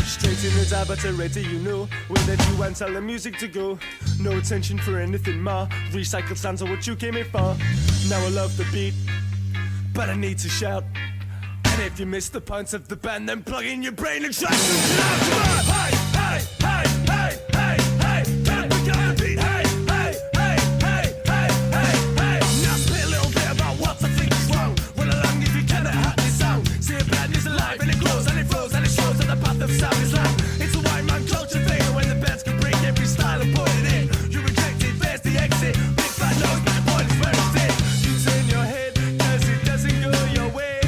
Straight in the dive, but already you know where that you want tell the music to go. No attention for anything more. Recycled sounds are what you came here for. Now I love the beat, but I need to shout. And if you miss the points of the band, then plug in your brain and try to shout. Come on! Hey, hey, hey, hey, hey, hey, can we get the beat? Hey, hey, hey, hey, hey, hey, hey. Now spit a little bit about what I think is wrong. Run along if you cannot hack this song. See a band is alive and it grows and it flows and it shows that the path of sound is long. It's a white man culture thing when the bands can bring every style and put it in. You reject it, there's the exit. Big fat nose, but the point is where it's in. You turn your head, cause it doesn't go your way.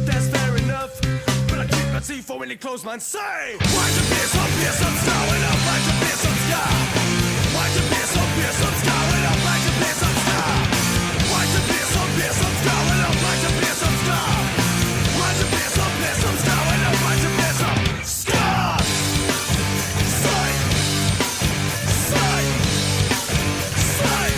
That's fair enough, but I keep my teeth for when it close, man. Say, why'd you be some beer, some scar, and up, why'd you be some scar? Why'd you be some beer, some scar, and up, why'd you be some scar? Why'd you be some beer, some scar, and up, why'd you be some scar? Why'd you be some beer, some scar, and up, why'd you be some scar? Say, say, say.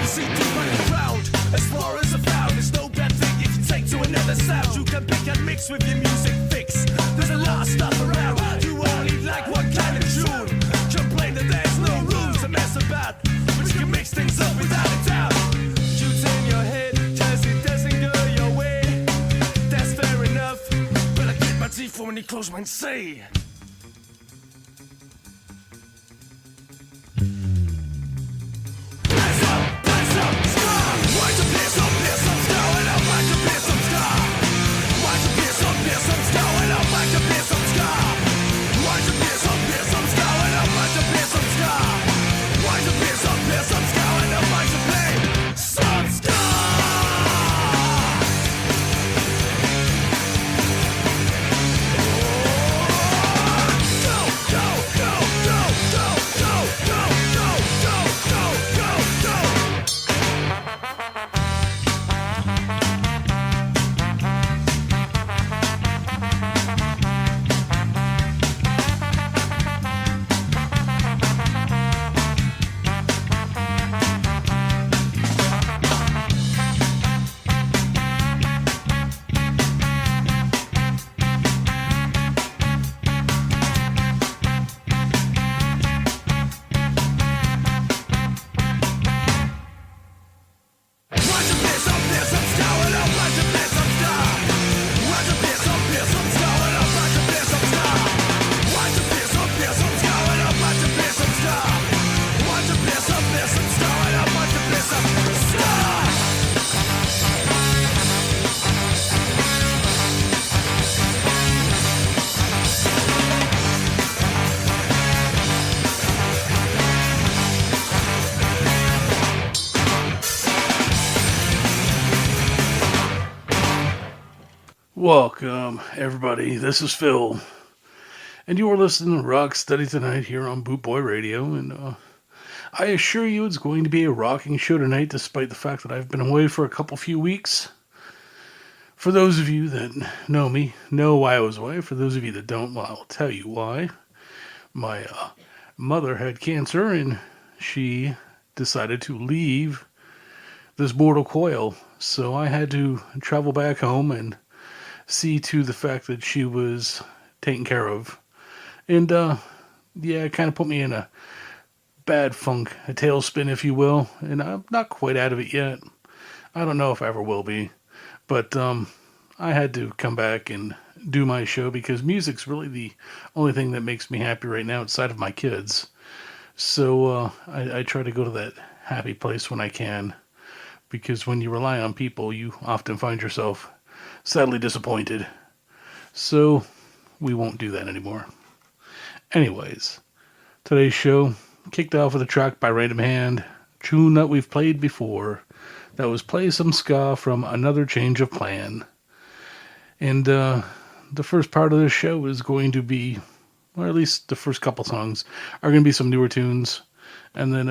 You see deep in the crowd, explorers are found. It's no bad thing if you take to another sound. You can pick and mix with your music fix. There's a lot of stuff around. You only like one kind of tune. Complain that there's no room to mess about, but you can mix things up without a doubt. You turn your head, cause it doesn't go your way. That's fair enough, but I get my teeth for when you close mine. Say, bless up, scar. Why'd you be some beer, some scar, and up, why'd you be some scar? Why'd you be some beer, some scar, and up, why'd you be some scar? Why'd you be some beer, some scar, and up, why'd you be some scar? Why'd you be some beer, some scar, and up, why'd you be some scar? Welcome, everybody. This is Phil, and you are listening to Rocksteady tonight here on Boot Boy Radio. And I assure you, it's going to be a rocking show tonight, despite the fact that I've been away for a few weeks. For those of you that know me, know why I was away. For those of you that don't, well, I'll tell you why. My mother had cancer, and she decided to leave this mortal coil, so I had to travel back home and see to the fact that she was taken care of. And, yeah, it kind of put me in a bad funk, a tailspin, if you will. And I'm not quite out of it yet. I don't know if I ever will be. But, I had to come back and do my show because music's really the only thing that makes me happy right now outside of my kids. So, I try to go to that happy place when I can. Because when you rely on people, you often find yourself sadly disappointed. So, we won't do that anymore. Anyways, today's show kicked off with a track by Random Hand, tune that we've played before. That was Play Some Ska from Another Change of Plan. And the first part of this show is going to be, or at least the first couple songs, are going to be some newer tunes. And then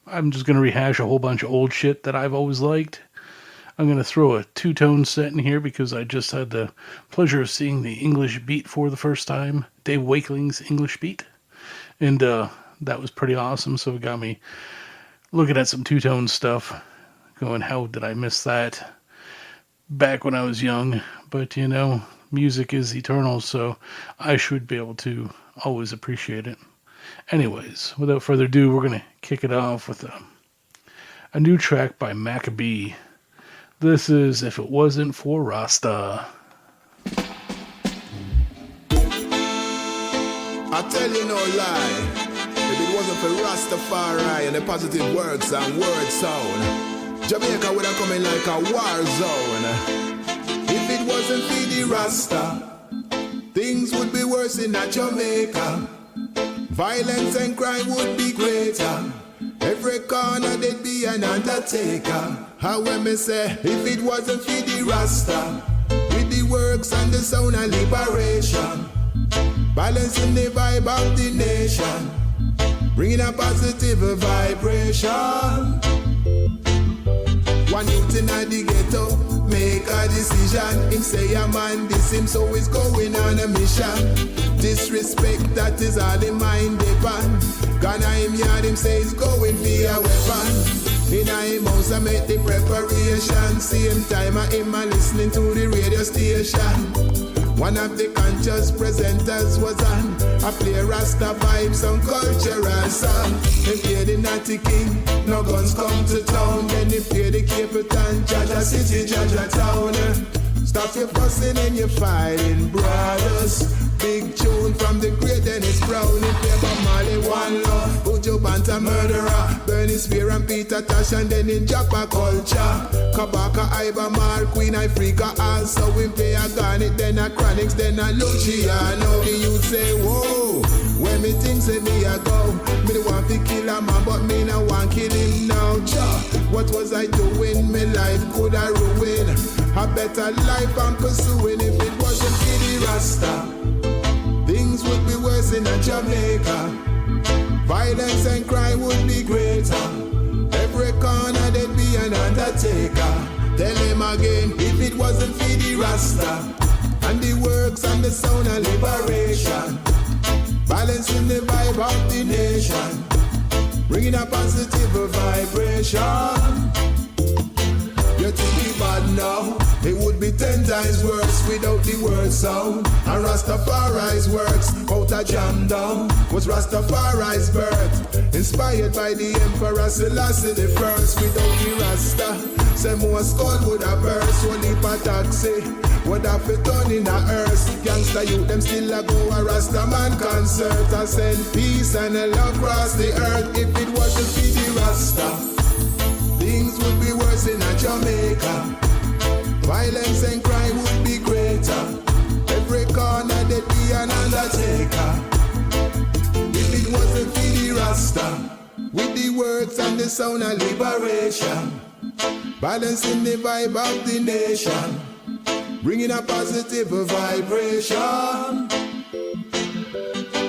I'm just going to rehash a whole bunch of old shit that I've always liked. I'm going to throw a two-tone set in here because I just had the pleasure of seeing the English Beat for the first time, Dave Wakeling's English Beat, and that was pretty awesome, so it got me looking at some two-tone stuff, going, how did I miss that back when I was young? But, you know, music is eternal, so I should be able to always appreciate it. Anyways, without further ado, we're going to kick it off with a new track by Maccabee. This is If It Wasn't for Rasta. I tell you no lie, if it wasn't for Rastafari and the positive words and word sound, Jamaica would have come in like a war zone. If it wasn't for the Rasta, things would be worse in Jamaica. Violence and crime would be greater. Every corner there'd be an undertaker. How when me say, if it wasn't for the Rasta, with the works and the sound of liberation, balancing the vibe of the nation, bringing a positive vibration. One youth in the ghetto make a decision. Him say a man this him, so he's going on a mission. Disrespect, that is all the mind depend. Gonna him yard, him say he's going for a weapon. In a him house I make the preparation. Same time I him a listening to the radio station. One of the conscious presenters was on a play Rasta vibes, some cultural song. They play the Natty King, no guns come to town. Then they play the Cape Town, Jaja City, Jaja Town. Stop your fussing and your fighting, brothers. Big tune from the great Dennis Brown. He play Bob Marley, One Love, Buju Banton, Murderer, Bernie Spear and Peter Tosh, and then in Japa Culture, Kabaka, Iba Mar, Queen Ifrica. Also we play a Garnet, then a Chronics, then a Luciano. The youth say, whoa, when me think say me a go, me the want to kill a man, but me no want kill him now. What was I doing? Me life could I ruin? A better life I'm pursuing. If it wasn't for the Rasta, things would be worse in Jamaica. Violence and crime would be greater. Every corner there'd be an undertaker. Tell him again, if it wasn't for the Rasta and the works and the sound of liberation, balancing the vibe of the nation, bringing a positive vibration. You think it bad now? It would be 10 times worse without the word sound. And Rastafari's works out a jam down was Rastafari's birth, inspired by the Emperor Selassie the First. Without the Rasta, say more skull would have burst. One heap of taxi would have fit on in a earth. Youngster youth them still a go a Rasta man concert. I send peace and love across the earth. If it wasn't for the Rasta, things would be worse in Jamaica. Violence and crime would be greater. Every corner there'd be an undertaker. If it wasn't for the Rasta, with the words and the sound of liberation, balancing the vibe of the nation, bringing a positive vibration.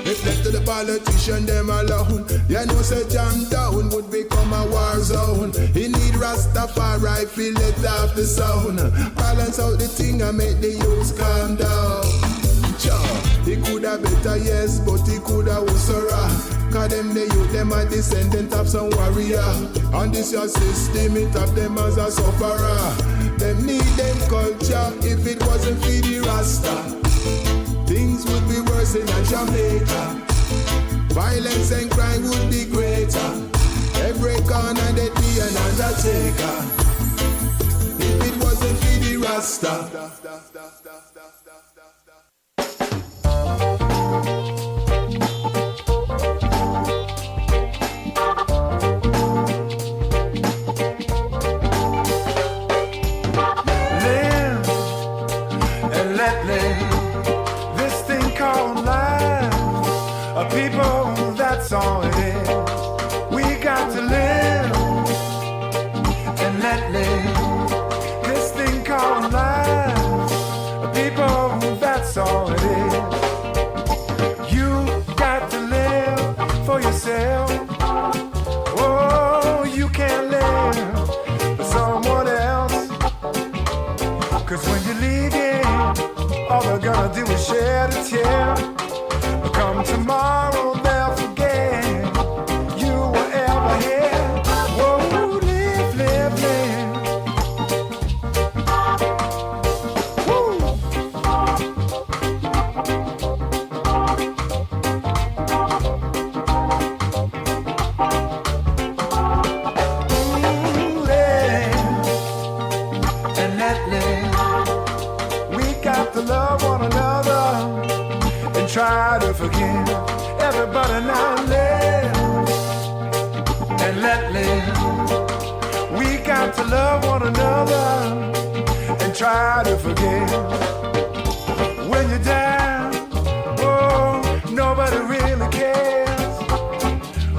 If left to the politician, them alone, you know say jam down would become a war zone. He need Rastafari, feel it off the sound. Balance out the thing and make the youths calm down. Sure, he could have better, yes, but he could have usura. Cause them the youth, them a descendant of some warrior. And this your system, it have them as a sufferer. Them need them culture. If it wasn't for the Rasta, things would be worse in Jamaica. Violence and crime would be greater. Every corner there'd be an undertaker. If it wasn't for the Rasta. Live and let live. This thing called life. A people, that's all it is. We got to live and let live. This thing called life. A people, that's all it is. You got to live for yourself. Oh, you can't live for someone else. Cause when you leave here, all they're gonna do is shed a tear. Come tomorrow, they'll forget you were ever here. Whoa, live, live, live. Woo. got to love one another and try to forgive everybody now. Live and let live. We got to love one another and try to forgive. When you're down, oh, nobody really cares.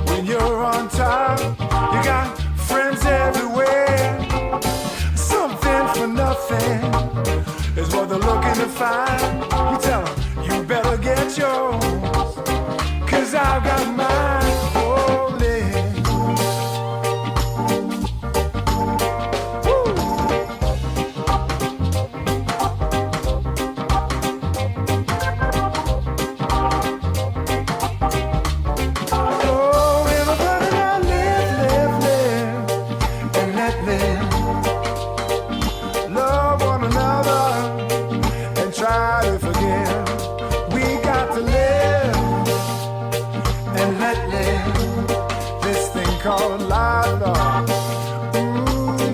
When you're on top, you got friends everywhere. Something for nothing is what they're looking to find. You tell them, you better get yours, 'cause I've got mine. Oh, live.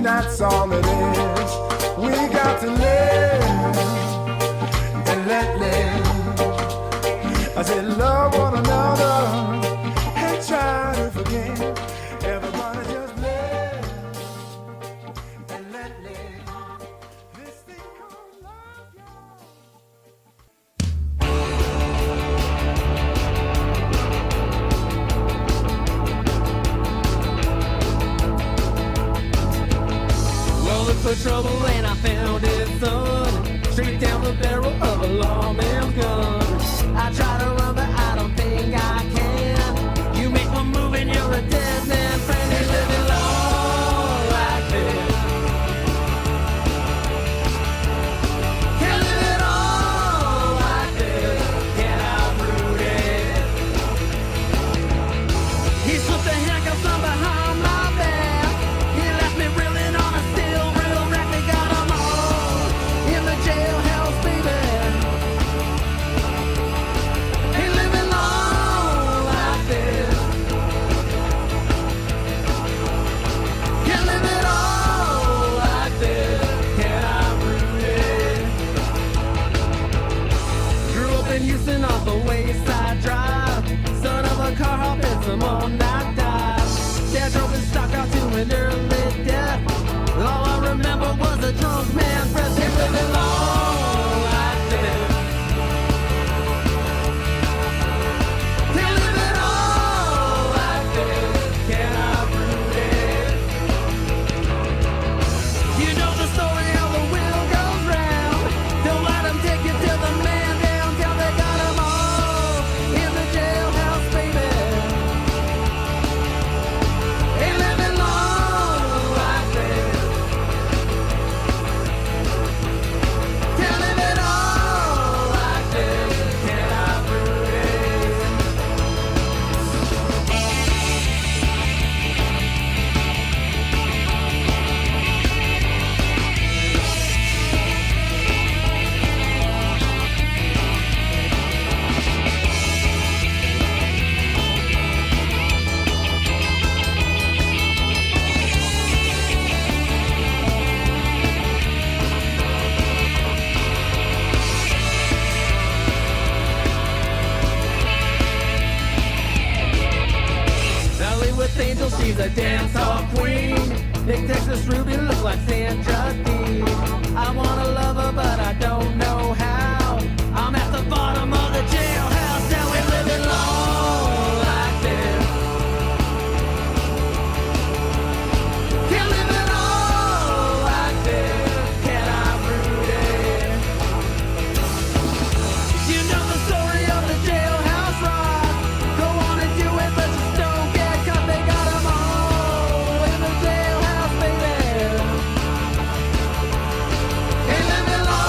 That's all it is. We got to live and let live. I said love one another and try to forgive. Everybody just live and let live. This thing called love, y'all. For trouble and I found his son straight down the barrel of a lawman's gun. I try to run but I don't think I can. You make one move and you're a dead man. Friend, ain't living long like this. Can't live it all like this. Can't uproot it. He slipped the handcuffs on behind my back. He left me reeling on a steel rail rack. They got 'em all in the jailhouse, baby. Ain't living long like this. Can't live it all like this. Can I root it? Grew up in Houston off the Wayside Drive. Son of a car hop and some all-night dive. Dad drove his stock out to an early death. All I remember was a drunk man's breath. Can't live it long like this. Can't live it all like this. Can I root it? You know the story how the wheel goes round. Don't let them take you to the man downtown. They got 'em all in the jailhouse, baby. Ain't living long like this. Can't live it all like this. Can I prove it? Valley with Angel, she's a dance hall queen. Big Texas Ruby looks like Sandra Dee. I wanna love her, but I don't know how. I'm at the bottom of the jailhouse. Now we're living long like this. Can't live it all like this. Can I root it? You know the story of the jailhouse rock. Go on and do it, but just don't get caught. They got 'em all in the jailhouse, baby. Ain't living long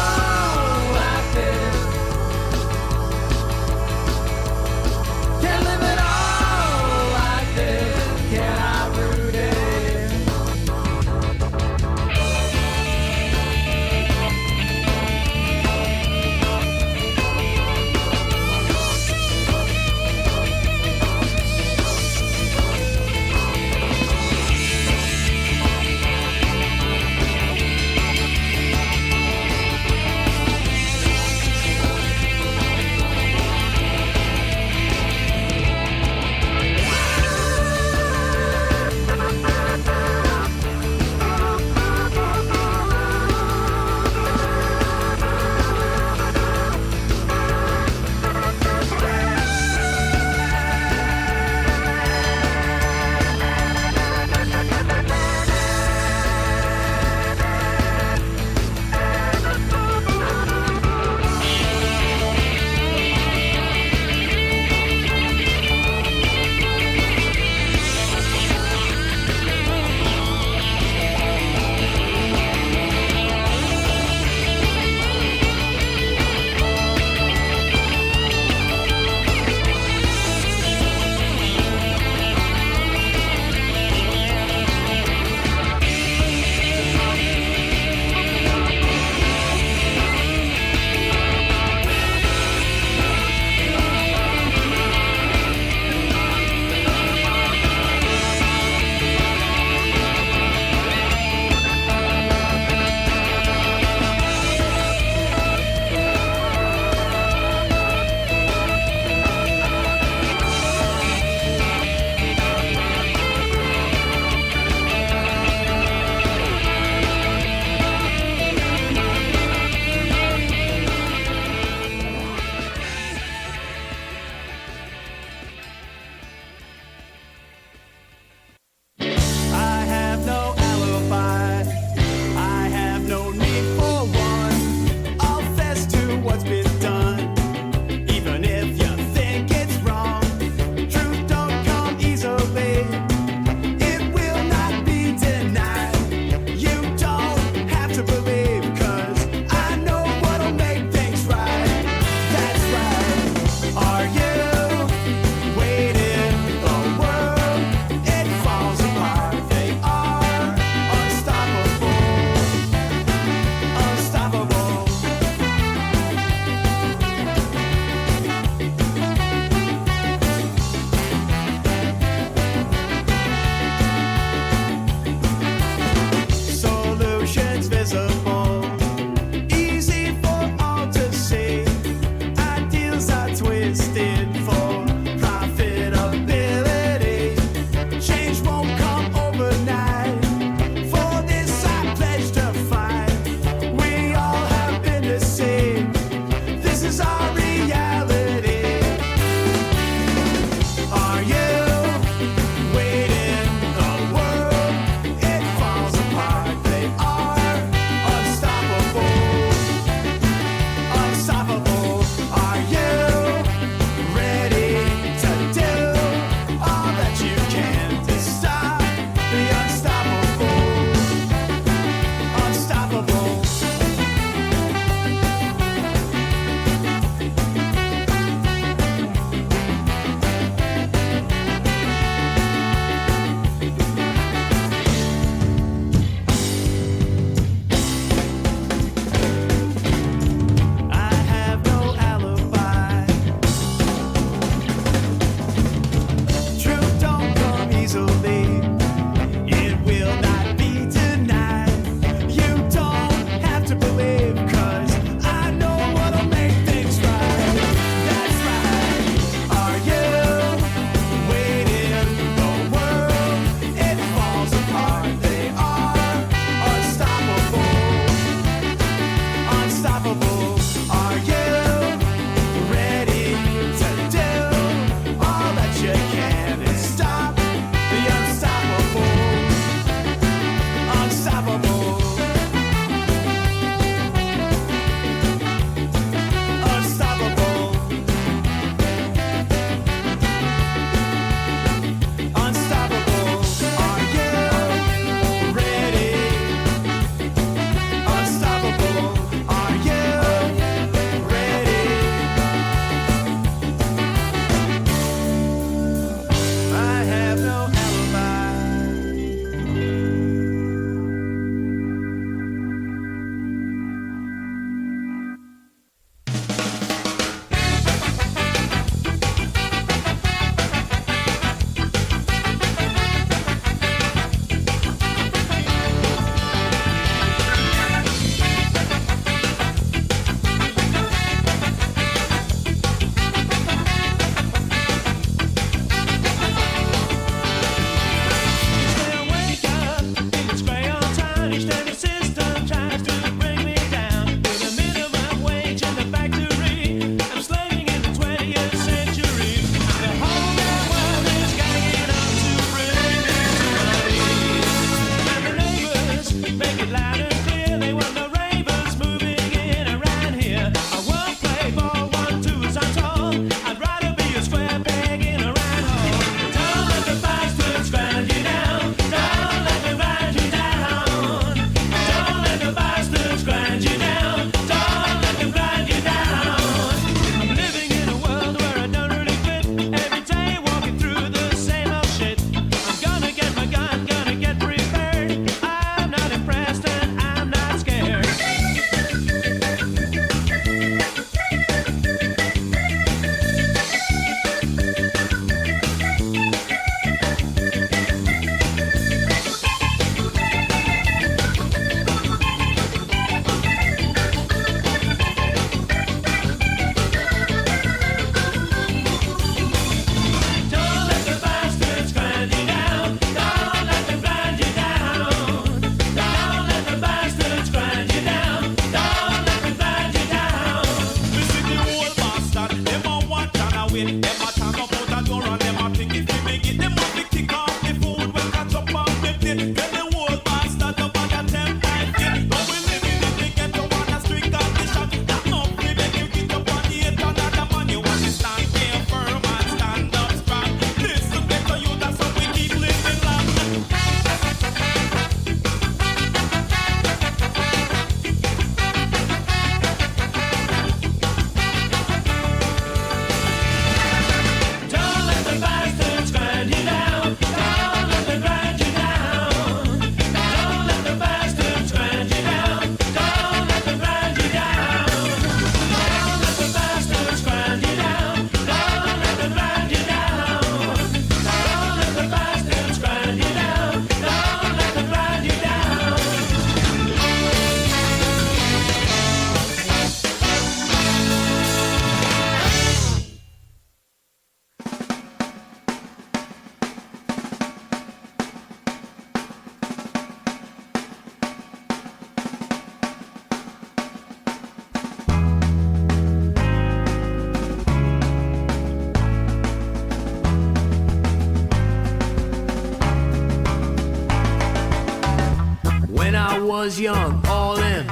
was young, all them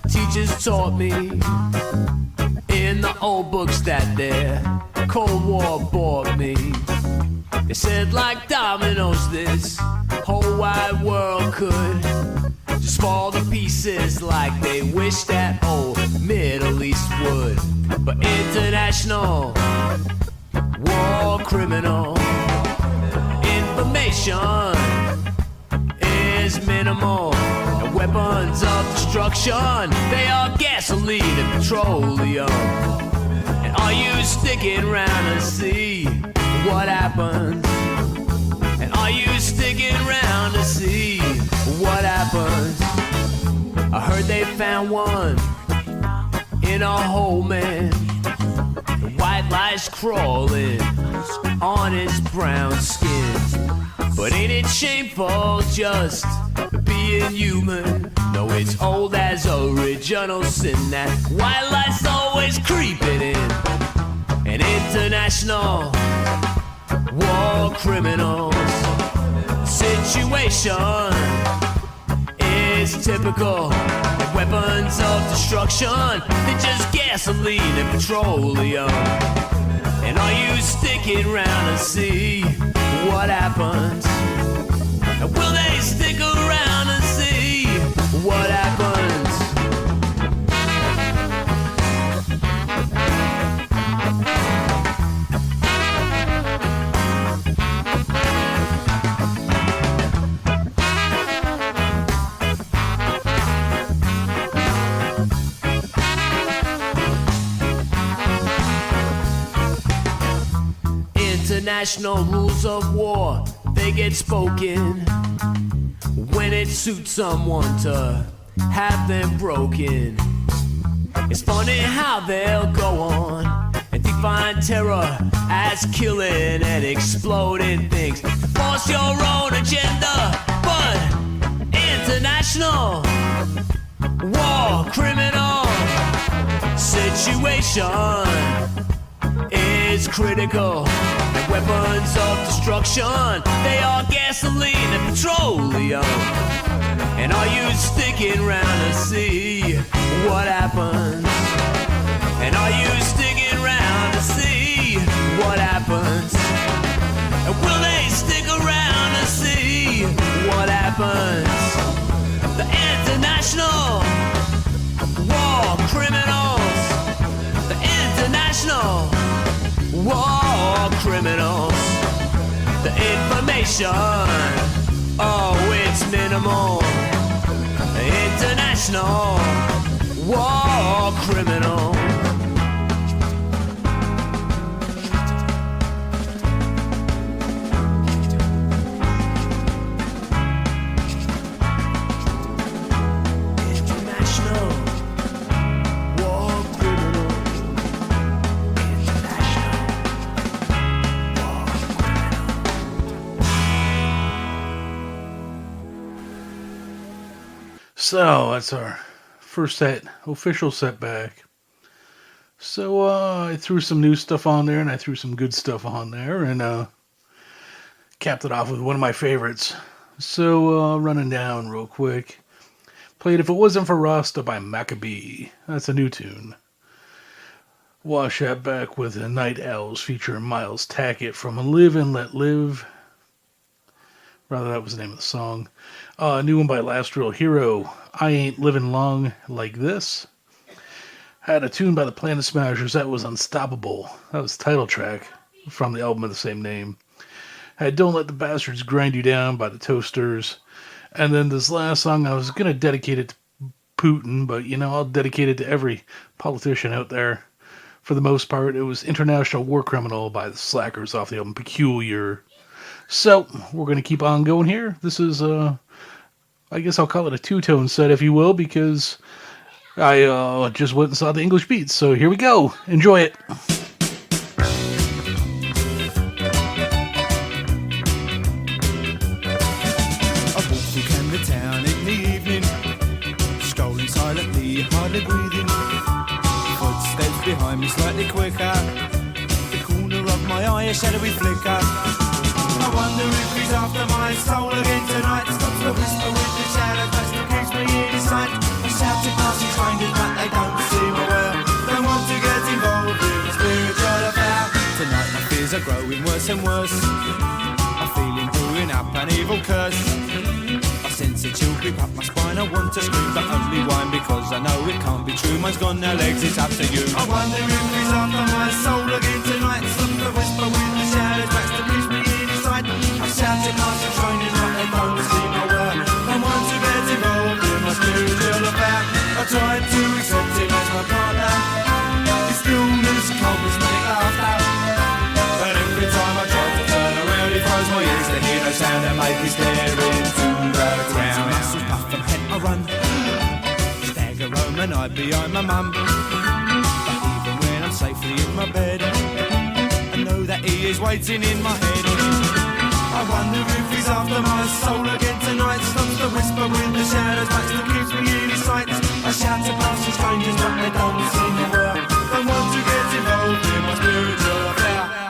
teachers taught me in the old books that their Cold War bought me. They said like dominoes this whole wide world could just fall to pieces like they wish that old Middle East would. But international war criminal information is minimal. And weapons of destruction, they are gasoline and petroleum. And are you sticking around to see what happens? And are you sticking around to see what happens? I heard they found one in a hole, man. The white lice crawling on his brown skin. But ain't it shameful just being human? No, it's old as original sin that white lice always creeping in. An international war criminals situation is typical. Like weapons of destruction, they're just gasoline and petroleum. And are you sticking around to see what happens? And will they stick around to see what happens? International rules of war, they get spoken when it suits someone to have them broken. It's funny how they'll go on and define terror as killing and exploding things to force your own agenda. But international war criminal situation is critical. And weapons of destruction, they are gasoline and petroleum. And are you sticking around to see what happens? And are you sticking around to see what happens? And will they stick around to see what happens? The international war criminals, the international war criminals, the information, oh, it's minimal. International war criminal. International war criminal. So that's our first official setback. So I threw some new stuff on there, and I threw some good stuff on there, and capped it off with one of my favorites. So running down real quick, played "If It Wasn't for Rasta" by Maccabee. That's a new tune. Wash that back with "The Night Owls" featuring Miles Tackett from "Live and Let Live." Rather, that was the name of the song. New one by Last Real Hero, "I Ain't Living Long Like This." Had a tune by the Planet Smashers, that was "Unstoppable." That was the title track from the album of the same name. Had "Don't Let the Bastards Grind You Down" by the Toasters. And then this last song, I was going to dedicate it to Putin, but I'll dedicate it to every politician out there. For the most part, it was "International War Criminal" by the Slackers off the album Peculiar. So, we're going to keep on going here. This is, I guess I'll call it a two-tone set, if you will, because I just went and saw the English Beats. So here we go. Enjoy it. I walked through Camden Town in the evening, strolling silently, hardly breathing. Footsteps behind me slightly quicker. The corner of my eye, a shadowy flicker. I wonder if he's after my soul again tonight. Stops to whisper with the shadow, that still keeps me in his sight. I shout to passing strangers, but they don't seem aware. Don't want to get involved in a spiritual affair. Tonight my fears are growing worse and worse. I'm feeling brewing up an evil curse. I sense a chill grip up my spine. I want to scream, but only whine because I know it can't be true. Mine's gone now, legs, it's up to you. I wonder if he's after my soul again tonight. Some the whisper with the shadows, that's the reach me in his sight. I shout to passing strangers, but they don't seem aware. I want to get involved in my spiritual affair. I tried to accept him as my partner. His stillness comes me after. But every time I try to turn around, he throws my ears to hear no sound that make me stare into the ground. Muscles puff from head I run. Stagger home and hide behind my mum. But even when I'm safely in my bed, I know that he is waiting in my head. I wonder if he's after my soul again tonight. Stops to whisper with the shadows, but still keeps me in his sight. I shout to passing strangers, but they don't seem to work. Don't want to get involved in my spiritual affair.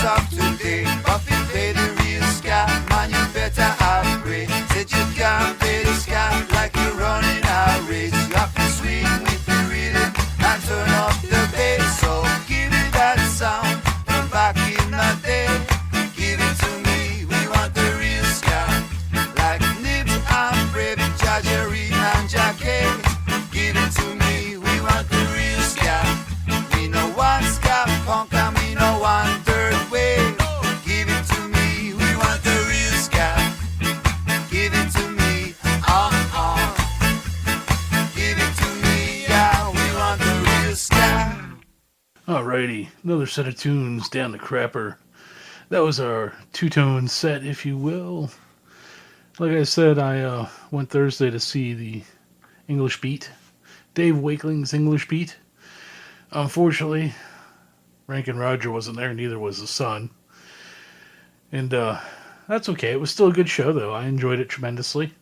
voice of today. But if you play the real ska, man, you better upgrade. Said you can't play the ska like you're running a race. You have to swing with the rhythm and turn up the bass. So give me that sound from back in the day. Give it to me, we want the real ska. Like Nibs and Brave, Jajareen and Jackie. Give it to me, we want the real ska. We know one ska punk and we know one third wave. Give it to me, we want the real ska. Give it to me, give it to me, yeah, we want the real ska. Alrighty, another set of tunes down the crapper. That was our two-tone set, if you will. Like I said, I went Thursday to see the English Beat, Dave Wakeling's English Beat. Unfortunately, Rankin Roger wasn't there, neither was his son. And that's okay. It was still a good show, though. I enjoyed it tremendously.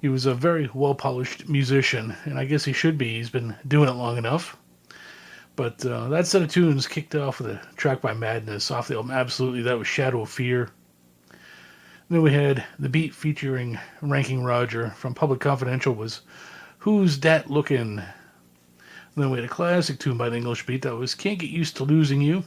He was a very well-polished musician, and I guess he should be. He's been doing it long enough. But that set of tunes kicked off with a track by Madness off the album Absolutely. That was Shadow of Fear. Then we had the beat featuring Ranking Roger from Public Confidential was Who's Dat Lookin'? Then we had a classic tune by the English Beat that was Can't Get Used to Losing You.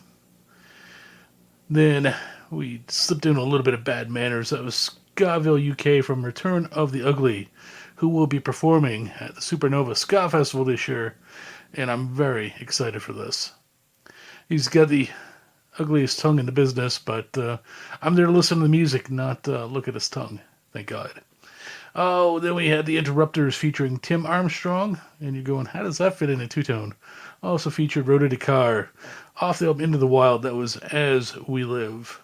Then we slipped in a little bit of Bad Manners. That was Skaville UK from Return of the Ugly, who will be performing at the Supernova Ska Festival this year. And I'm very excited for this. He's got the ugliest tongue in the business, but I'm there to listen to the music, not look at his tongue. Thank God. Oh, then we had the Interrupters featuring Tim Armstrong, and you're going, how does that fit in a two-tone? Also featured Rhoda Dakar off the album Into the Wild. That was As We Live.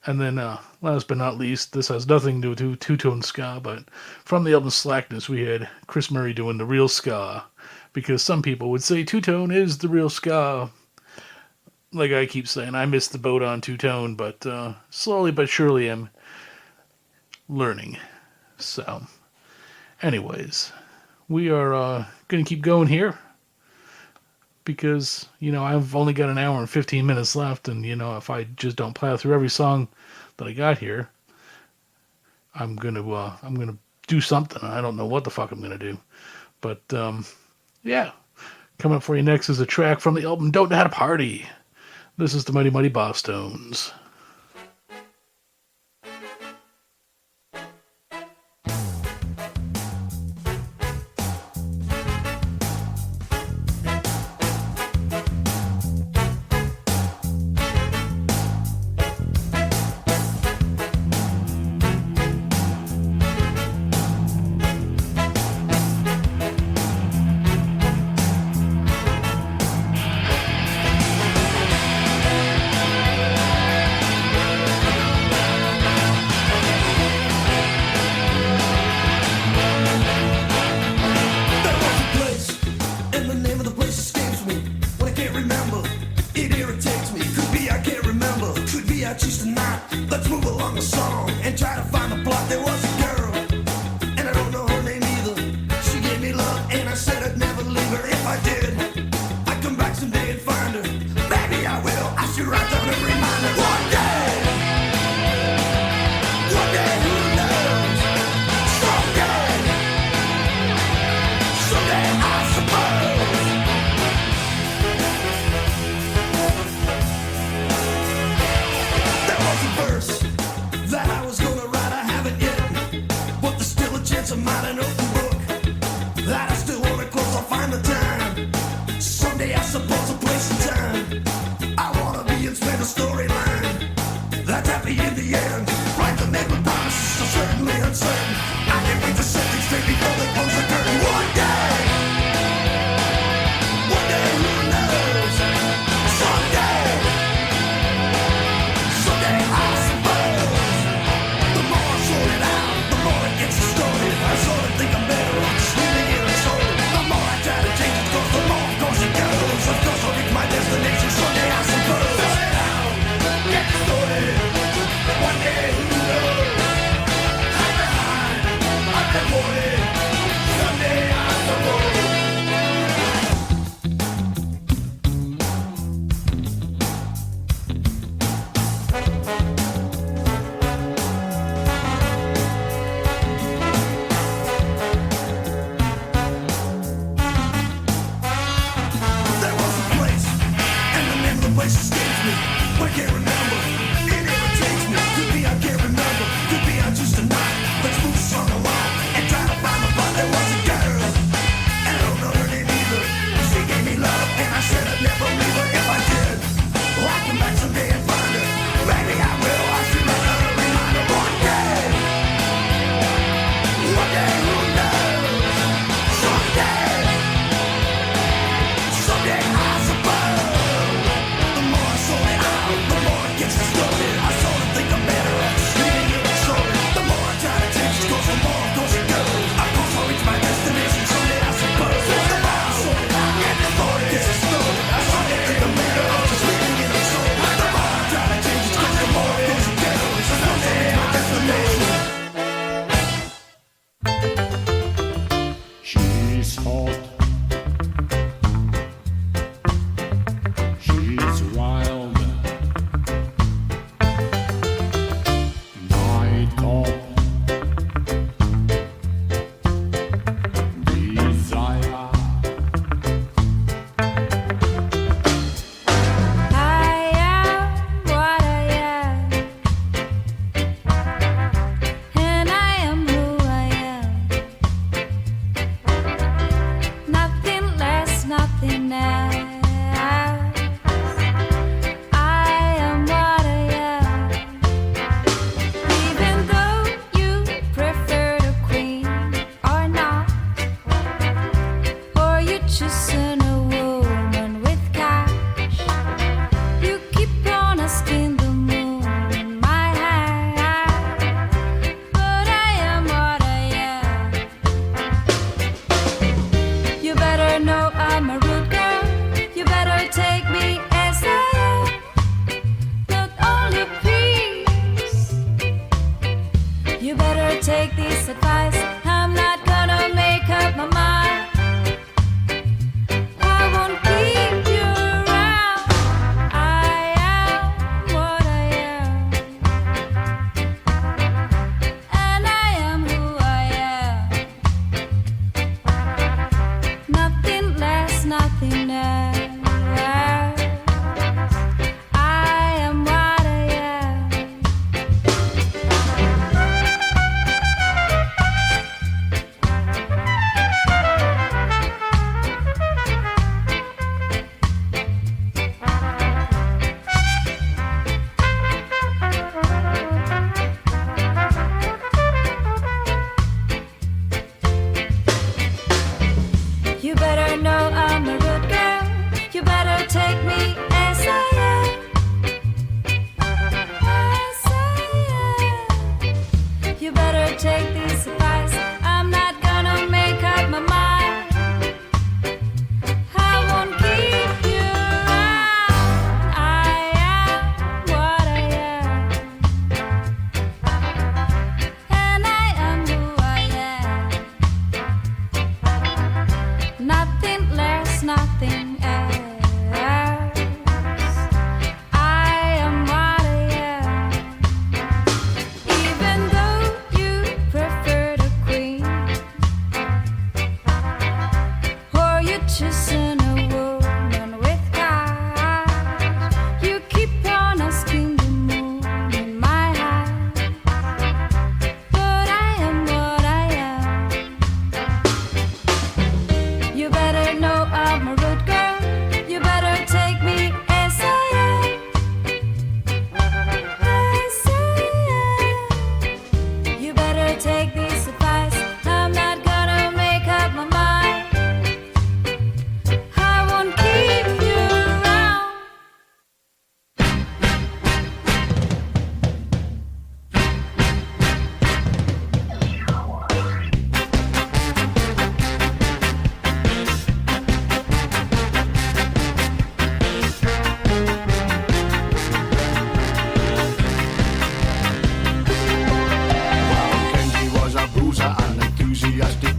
And then, last but not least, this has nothing to do with two-tone ska, but from the album Slackness, we had Chris Murray doing the real ska, because some people would say two-tone is the real ska. Like I keep saying, I missed the boat on two-tone, but slowly but surely I'm learning. So, anyways, we are going to keep going here because, I've only got an hour and 15 minutes left, and, if I just don't plow through every song that I got here, I'm going to do something. I don't know what the fuck I'm going to do. But, yeah, coming up for you next is a track from the album Don't Know How to Party. This is the Mighty Mighty Bosstones. Think I'm better off just living in a soul.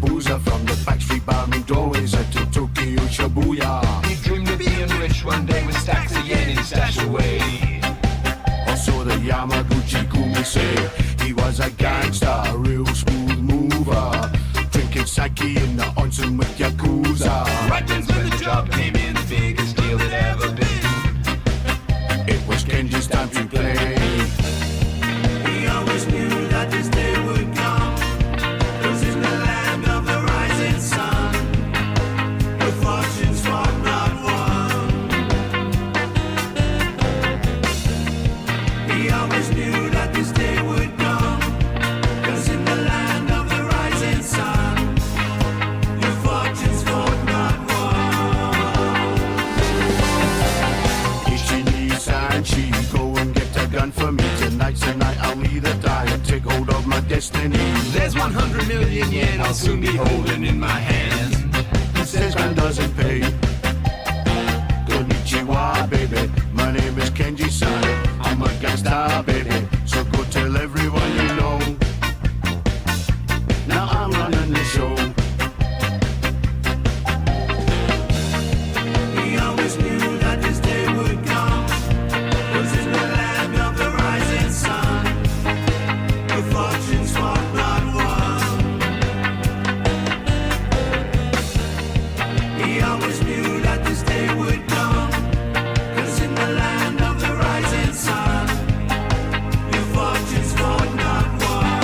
boozer from the backstreet bar in doorways to Tokyo Shibuya. He dreamed of being rich one day with stacks of yen and stash away. Also the Yamaguchi Gumi say he was a gangster, a real smooth mover, drinking sake in the onsen with Yakuza. Right then when the job came in, the biggest deal it ever been. It was Kenji's time to play. We always knew that this day would come, 'cause in the land of the rising sun, the fortunes fought not one. We always knew that this day would come, 'cause in the land of the rising sun, the fortunes fought not one. Ichini-san-chi, go and get a gun for me tonight. Tonight I'll either die and take hold of my destiny. There's 100 million yen I'll soon be holding in my hands. Who says gun doesn't pay? Konnichiwa, baby. My name is Kenji-san. I'm a gangsta, baby. So go tell everyone you know. Now I'm running the show. We always knew that this day would come, 'cause in the land of the rising sun, the fortunes fought not one. We always knew that this day would come, 'cause in the land of the rising sun, the fortunes fought not one.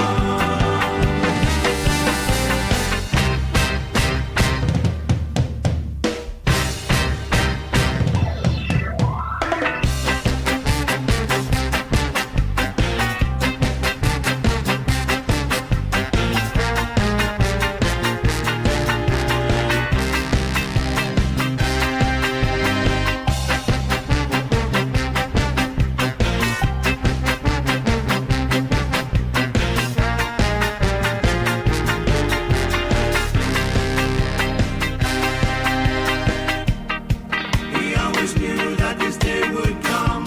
We always knew that this day would come,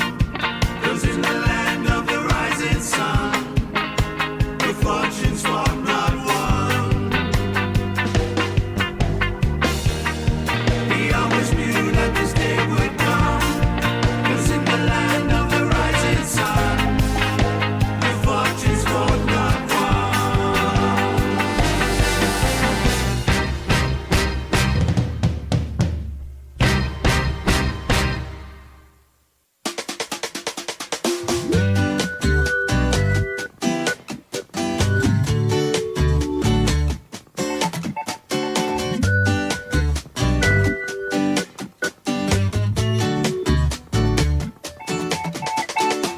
'cause in the land of the rising sun, the fortunes fought not one. We always knew that this day would come, 'cause in the land of the rising sun, the fortunes fought not one.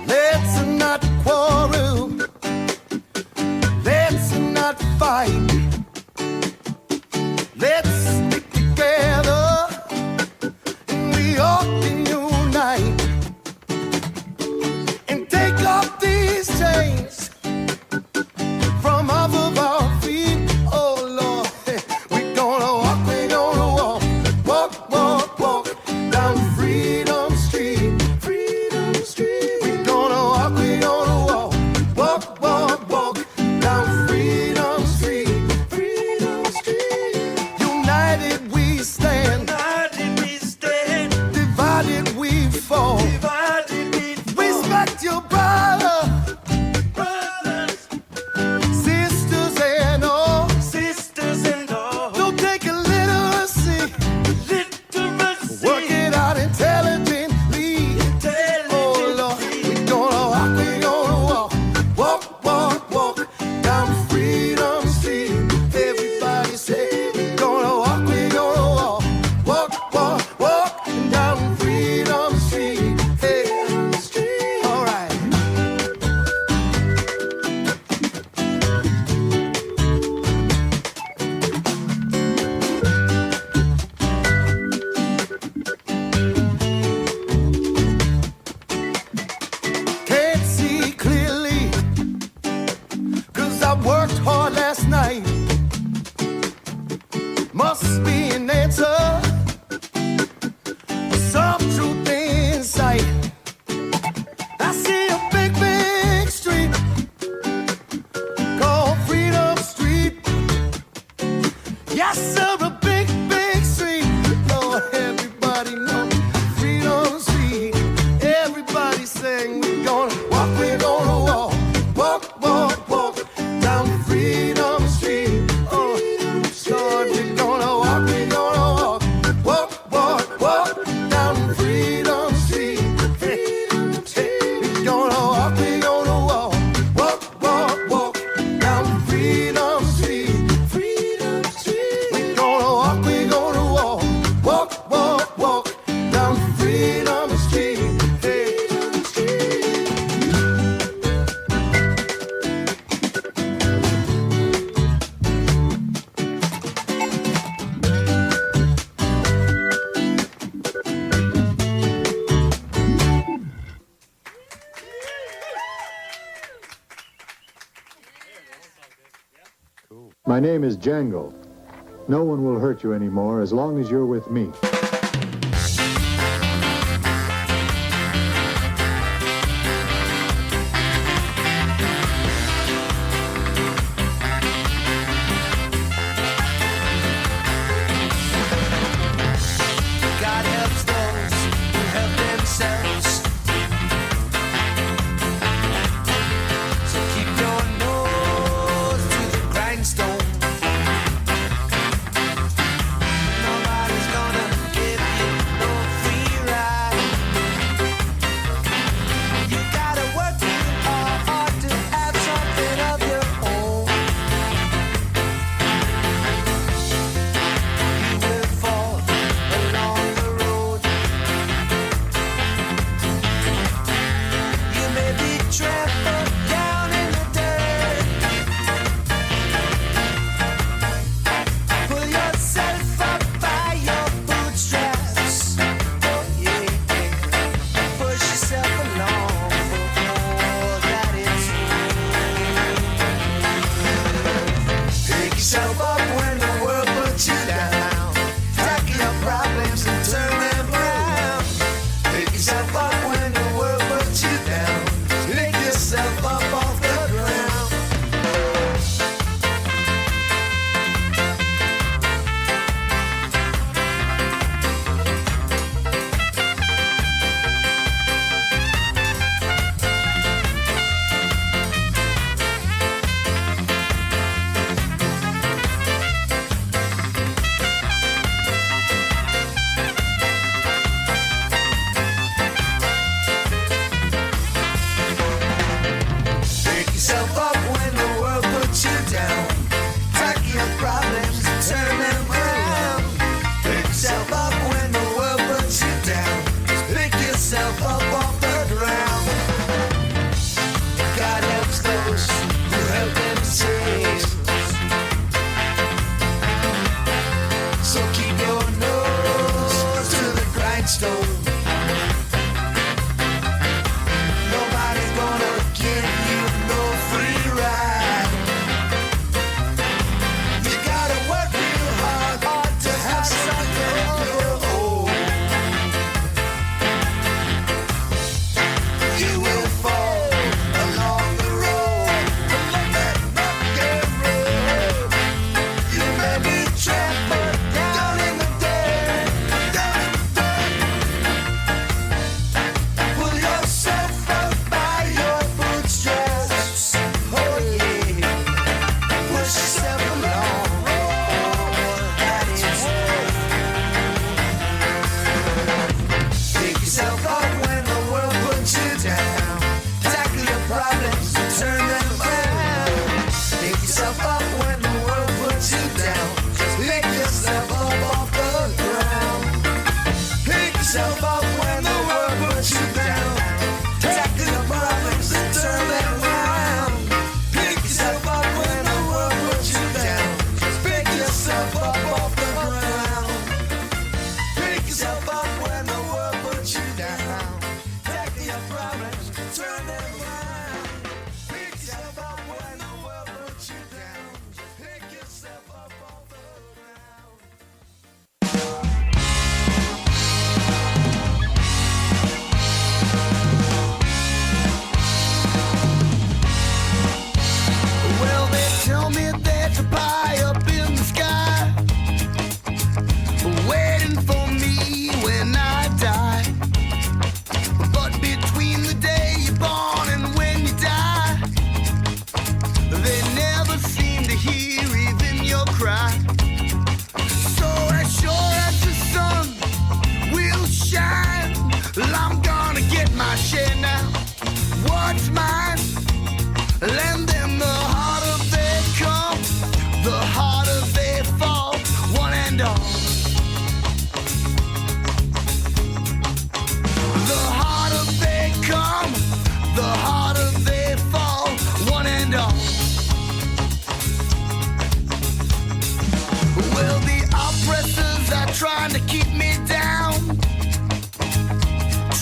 Let's not quarrel. Let's not fight. Let's stick together and we all can unite and take off these chains from off of our feet. Oh Lord, we're gonna walk, walk, walk, walk down Freedom Street. Freedom Street. We're gonna walk, walk, walk, walk down Freedom Street. Freedom Street. United we stand, divided we fall. Respect your brother, sisters and all. Don't take illiteracy, work it out intelligently. Oh Lord, we're gonna walk, walk, walk, walk down Freedom Street. Everybody say we're gonna walk, walk, walk, walk down Freedom Street. Hey, all right. Can't see clearly, 'cause I worked hard last night. Must be an answer, some truth in sight. I see a big, big street called Freedom Street. Yes, sir, a big, big street. Lord, everybody know Freedom Street. Everybody sing, we're gonna walk, walk, walk, walk down Freedom Street. Oh, Lord, we're gonna walk, walk, walk, walk down Freedom Street. Hey, hey, we're gonna walk, walk, walk down Freedom Street. Freedom Street. We're gonna walk down Freedom Street. Hey. My name is Django. No one will hurt you anymore as long as you're with me. God helps those who help themselves. So keep your nose to the grindstone. Nobody's gonna give you no free ride. You gotta work real hard to have something of your own. You will fall along the road. You may be trampled down in the dirt. Pull yourself up by your bootstraps. Oh yeah, push yourself along for that it's pick yourself up when the world puts you down. Tackle your problems and turn them around. Pick yourself up when the world puts you down. Pick yourself up off the ground. Pick yourself up when the world puts you down. Tackle your problems and turn them around. Pick yourself up when the world puts you down. Pick yourself up off the ground. God helps those who help themselves. So keep your nose to the grindstone. Nobody's gonna give you no free ride. You gotta work real hard to have something of your own. You will fall along the road, along that rocky road. You may be trampled down in the dirt, down in the dirt. and all. The harder they come, the harder they fall, one and all. Well, the oppressors are trying to keep me down,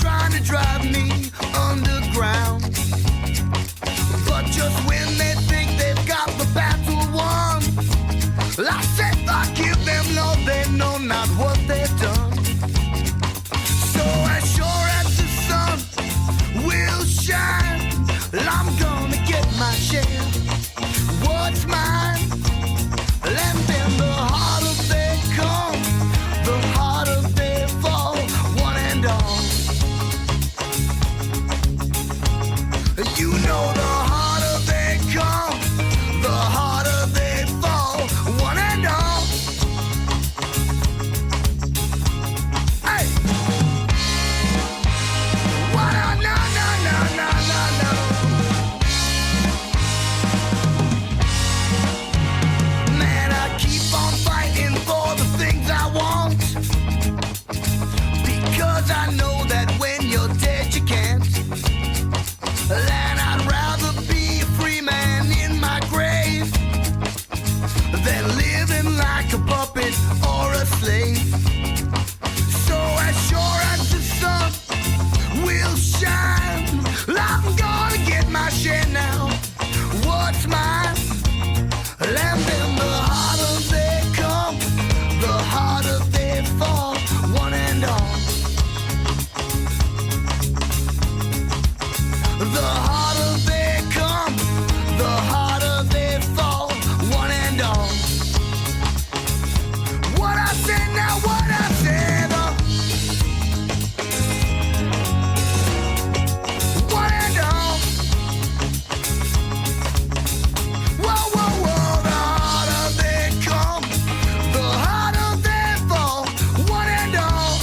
trying to drive me underground. But just when they think they've got the battle won, I say fuck you, them know they know not what they've done. So as sure as the sun will shine, I'm gonna get my share. What's mine? And then the harder they come, the harder they fall, one and all. You know the harder they come, the harder they fall, one and all. Hey! What a no, no, no, no, no, no. Man, I keep on fighting for the things I want, because I know that when you're dead you can't. And I'd rather be a free man in my grave than living like a puppet or a slave. So as sure as the sun will shine, I'm gonna get my share now. What's mine? And then the harder they come, the harder they fall, one and all. The harder they come, the harder they fall, one and all. What I say now, what I said, one and all. Whoa, whoa, whoa, the harder they come, the harder they fall, one and all.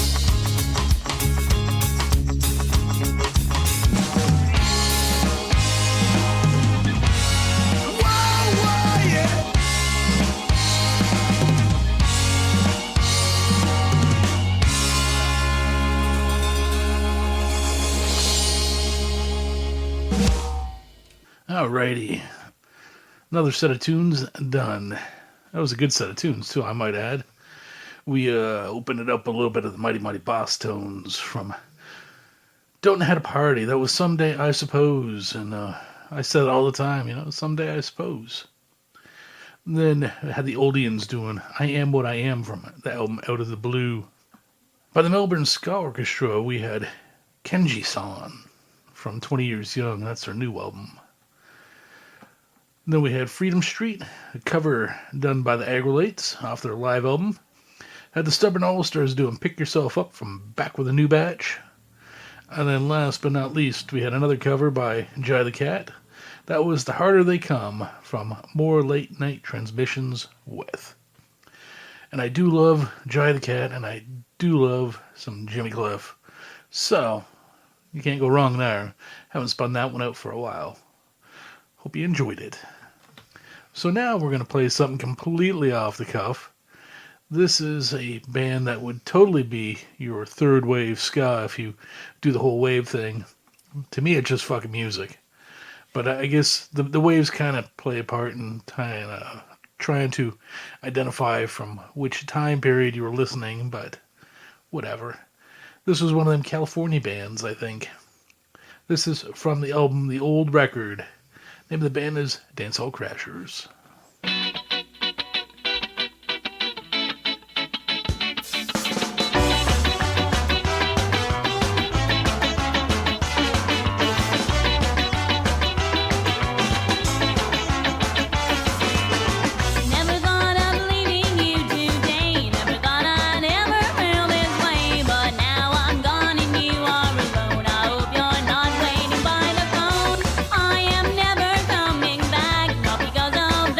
Whoa, whoa, yeah. Alrighty. Another set of tunes done. That was a good set of tunes, too, I might add. We opened it up a little bit of the Mighty Mighty Boss Tones from Don't Know How to Party. That was Someday I Suppose. And I said it all the time, you know, someday I suppose. And then I had the Oldians doing I Am What I Am from the album Out of the Blue. By the Melbourne Ska Orchestra, we had Kenji-san from 20 Years Young. That's their new album. Then we had Freedom Street, a cover done by the Agrolates off their live album. Had the Stubborn All-Stars doing Pick Yourself Up from Back with a New Batch. And then last but not least, we had another cover by Jai the Cat. That was The Harder They Come from More Late Night Transmissions With. And I do love Jai the Cat, and I do love some Jimmy Cliff. So, you can't go wrong there. Haven't spun that one out for a while. Hope you enjoyed it. So now we're going to play something completely off the cuff. This is a band that would totally be your third wave ska if you do the whole wave thing. To me, it's just fucking music. But I guess the waves kind of play a part in trying to identify from which time period you were listening, but whatever. This was one of them California bands, I think. This is from the album The Old Record. Name of the band is Dancehall Crashers. Never thought of leaving you today. Never thought I'd ever feel this way. But now I'm gone and you are alone. I hope you're not waiting by the phone. I am never coming back, not because of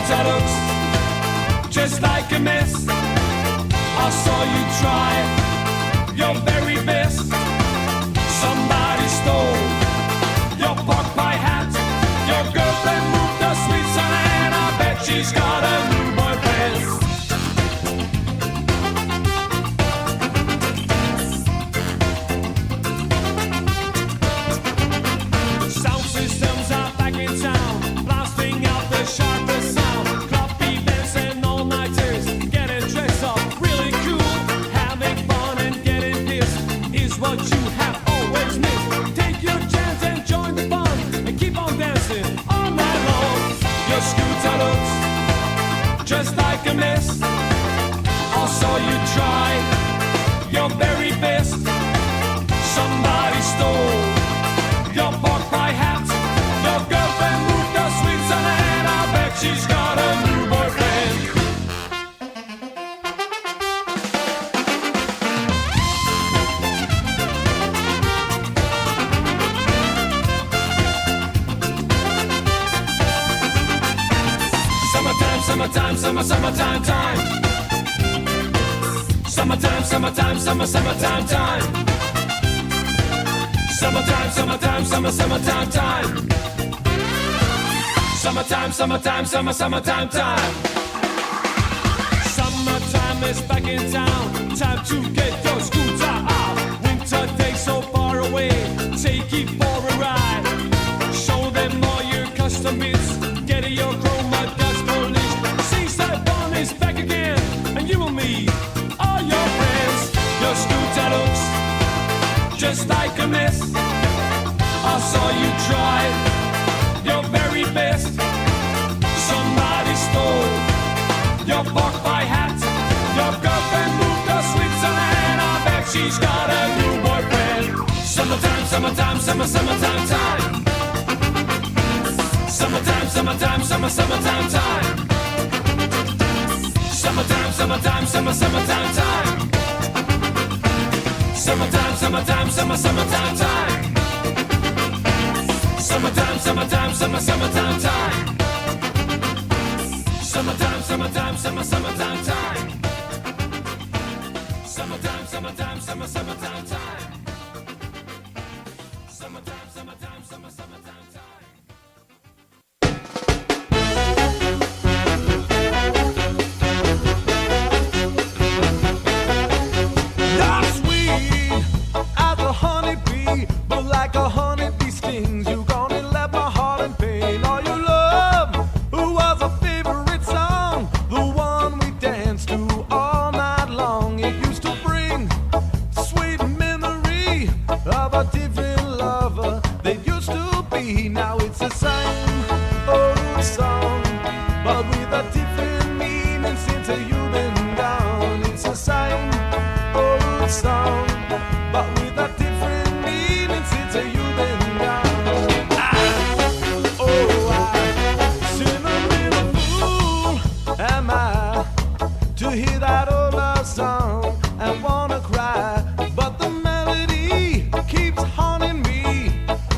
scooter looks just like a mess. I saw you try your very best. Somebody stole your pork pie hat. Your girlfriend moved to Switzerland. I bet she's got a new boyfriend. Sound systems are back in town, blasting out the sharpest sound. Club events and all-nighters, getting dressed up really cool. Having fun and getting pissed is what you have always missed. Take your chance and join the fun and keep on dancing all night long. Your scooter looks just like a mess. I saw you try your very best. Somebody stole your pork pie hat. Your girlfriend moved to Switzerland. I bet she's got a new boyfriend. Summertime, summertime, summertime time. Summertime, summertime, summertime time. Summertime, summertime, summertime time. Summertime, summertime, summertime time. Summertime is back in town. Time to get your scooter out. Winter days so far away. Take it for a ride. Show them all your custom bits. Get your chroma dust polished. Seaside Fun is back again. And you and me, all your friends. Your scooter looks just like a mess. I saw you try your very best. Somebody stole your pork pie hat. Your girlfriend moved to Switzerland. I bet she's got a new boyfriend. Summertime, summertime, summertime time. Summertime, summertime, summertime time. Summertime, summertime, summertime time. Summertime, summertime, summertime time. Summertime, summertime, summertime time. Summertime, summertime, summertime time. Summertime, summertime, summertime time. Summertime, summertime, summertime time. Not sweet as a honeybee, but like a honeybee stings. You gonna let my heart in pain. All your love was a favorite song, the one we danced to all night long. It used to bring sweet memory of a different lover that used to be. Now it's the same old song, but with a different meaning since you've been gone. It's the same old song, but with a different meaning since you've been gone. Sentimental fool am I to hear that old love song and wanna cry, but the melody keeps haunting me,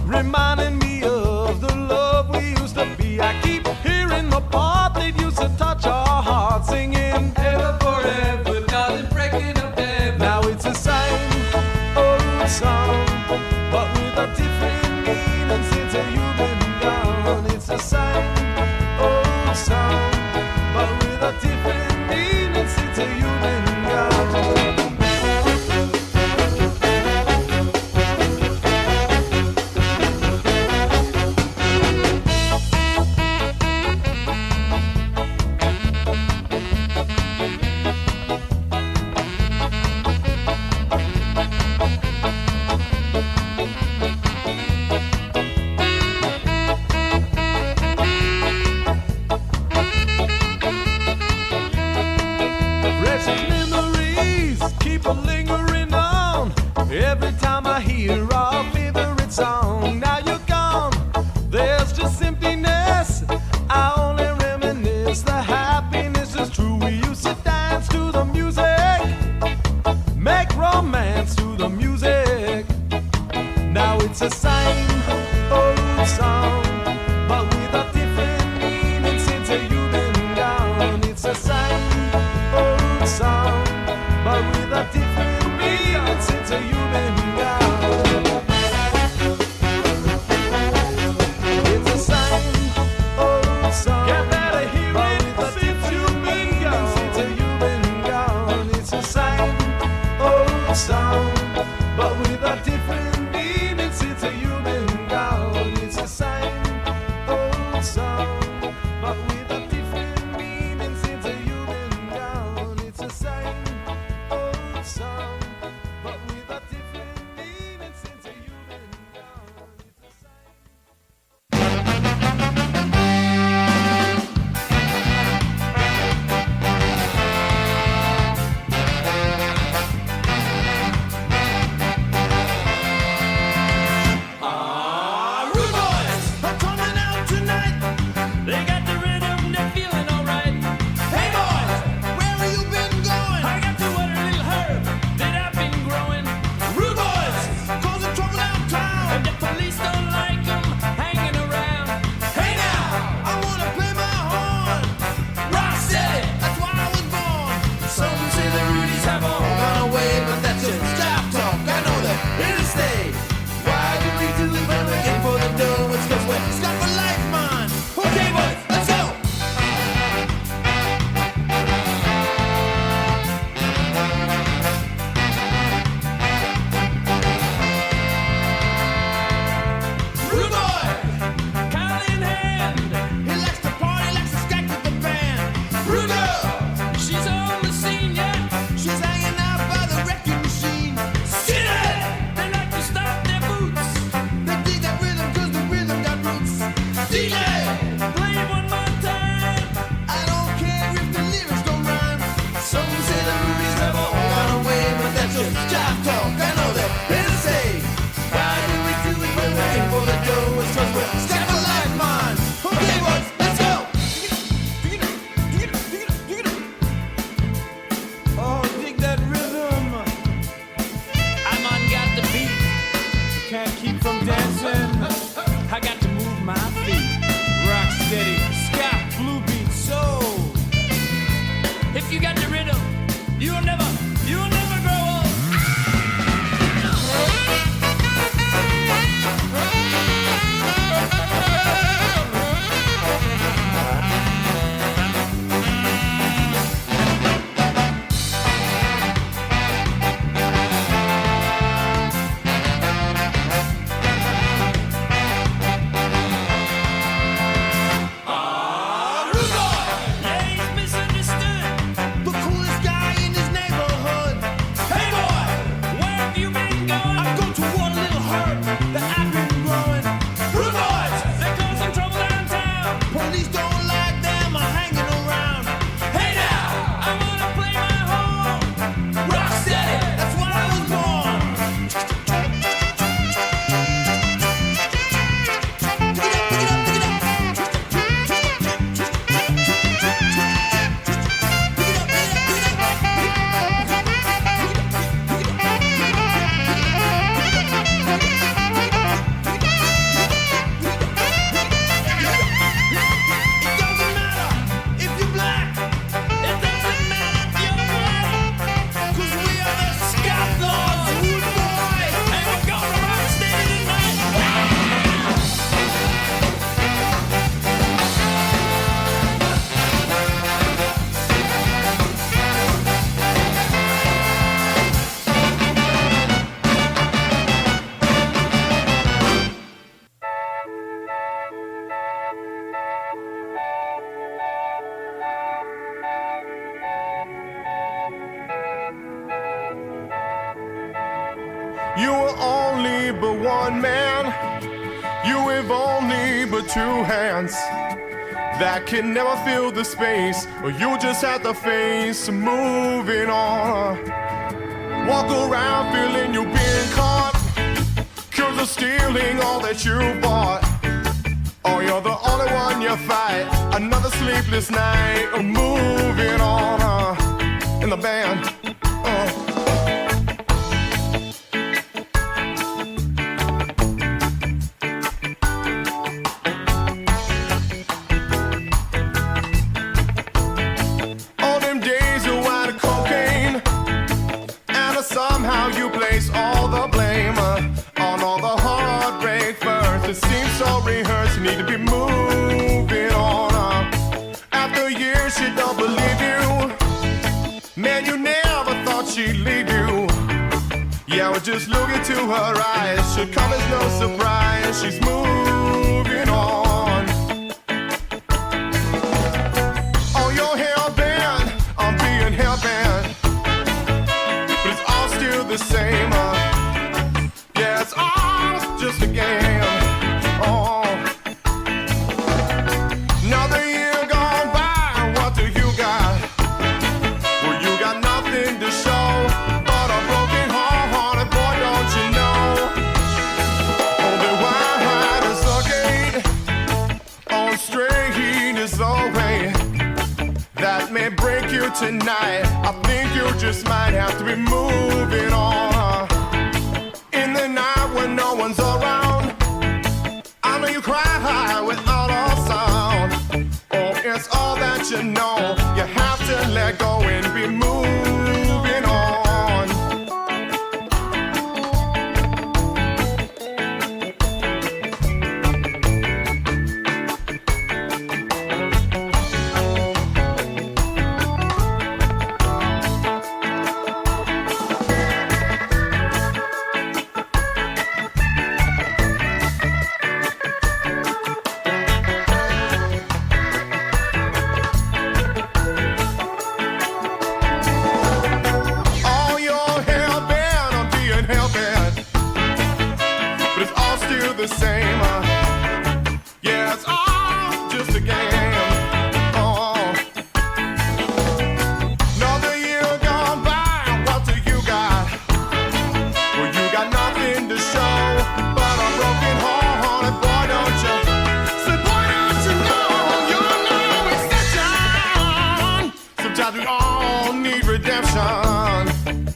reminding me of the love we used to be. I keep hearing the part that used to touch our hearts, singing ever forever, nothing breaking up ever. Now it's the same old song, but with a different meaning since you've been gone. It's the same old song, but with a different meaning since you've been gone. Precious memories keep a lingering on every time I hear our favorite song. Now you're gone, there's just emptiness. I only reminisce the happiness is true. We used to dance to the music, make romance to the music. Now it's the same old song, but with a different meaning since you've been You were only but one man. You have only but two hands that can never fill the space, or you just have to face moving on. Walk around feeling you're being caught, 'cause they're stealing all that you bought. Oh, you're the only one you fight. Another sleepless night, moving on in the band. All them days of white cocaine, and somehow you place all the blame on all the heartbreak first. It seems so rehearsed. You need to be moving on. After years, she don't believe you. Man, you never thought she'd leave you. Yeah, well, just look into her eyes. Should come as no surprise. She's moving on. Oh, you're hell-bent on being hell-bent, but it's all still the same. Yeah, it's all just a game. Oh. Another year gone by, what do you got? Well, you got nothing to show but a broken heart, boy, don't you know? Oh, the wide is the gate, on straight is the way that may break you tonight. I think you just might have to be moving on. In the night when no one's around, I know you cry without a sound. Oh, it's all that you know. You have to let go and be moving on. All your hell-bent on being hell-bent, but it's all still the same. Yeah, it's all just a game. Oh. Another year gone by, what do you got? Well, you got nothing to show but a broken heart, and boy, don't you? Say, boy, don't you know you're no exception? Sometimes we all need redemption.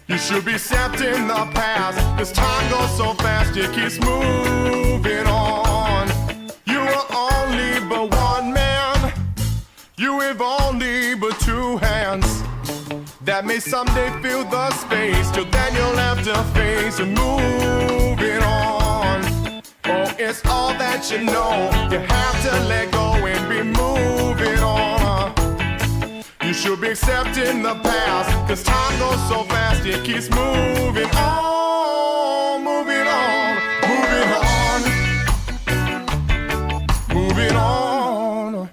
You should be accepting the past, 'cause time goes so fast, it keeps moving on. You were only but one man. You have only but two hands that may someday fill the space. Till then you'll have to face and moving on. Oh, it's all that you know. You have to let go and be moving on. You should be accepting the past, 'cause time goes so fast, it keeps moving on, moving on, moving on, moving on.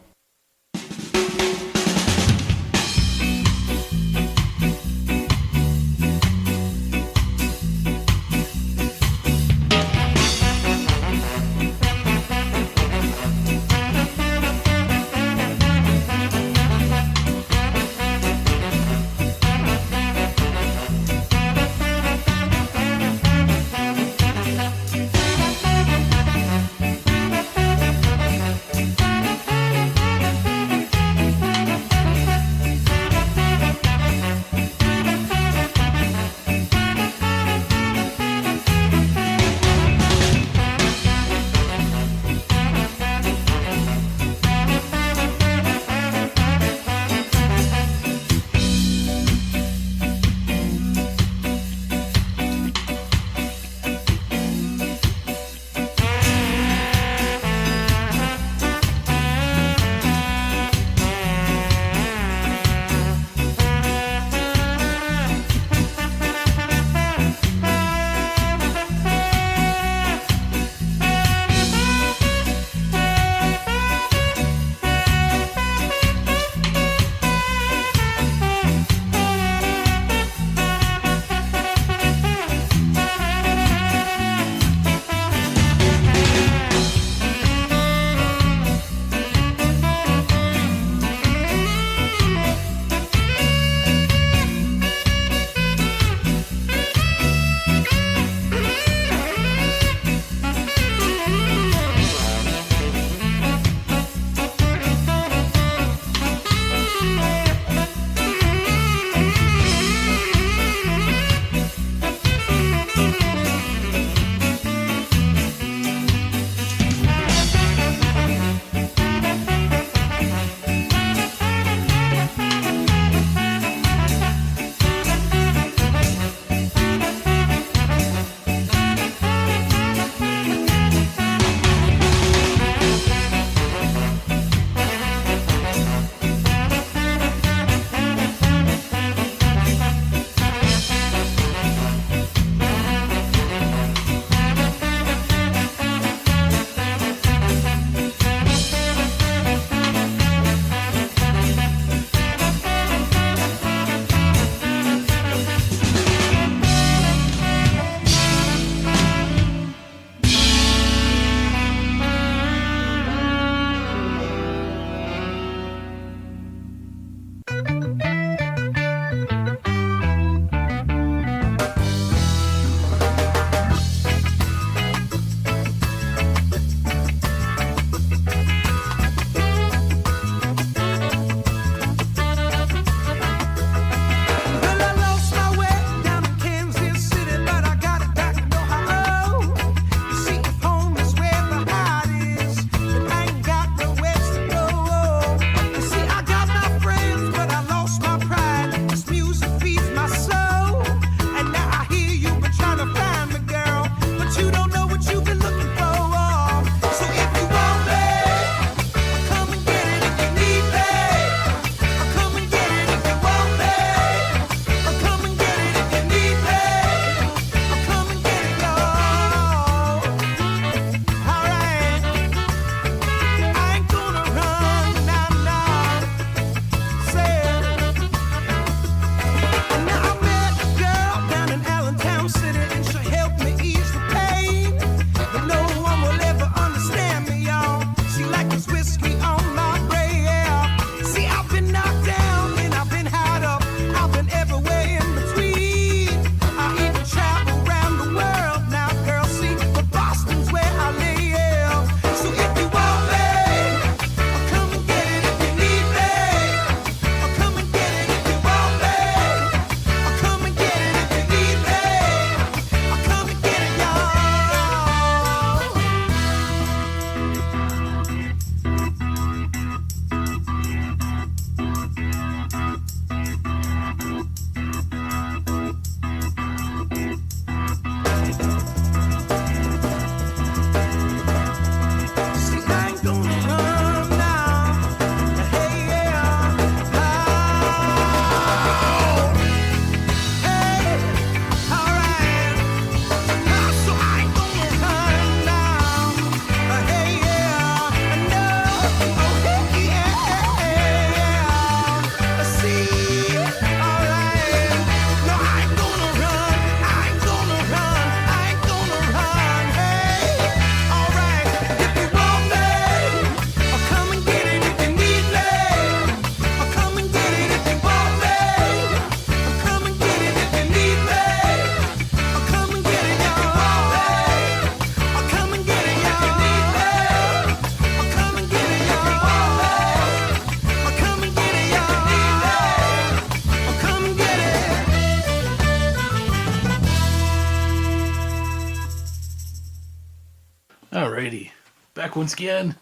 Alrighty, back once again.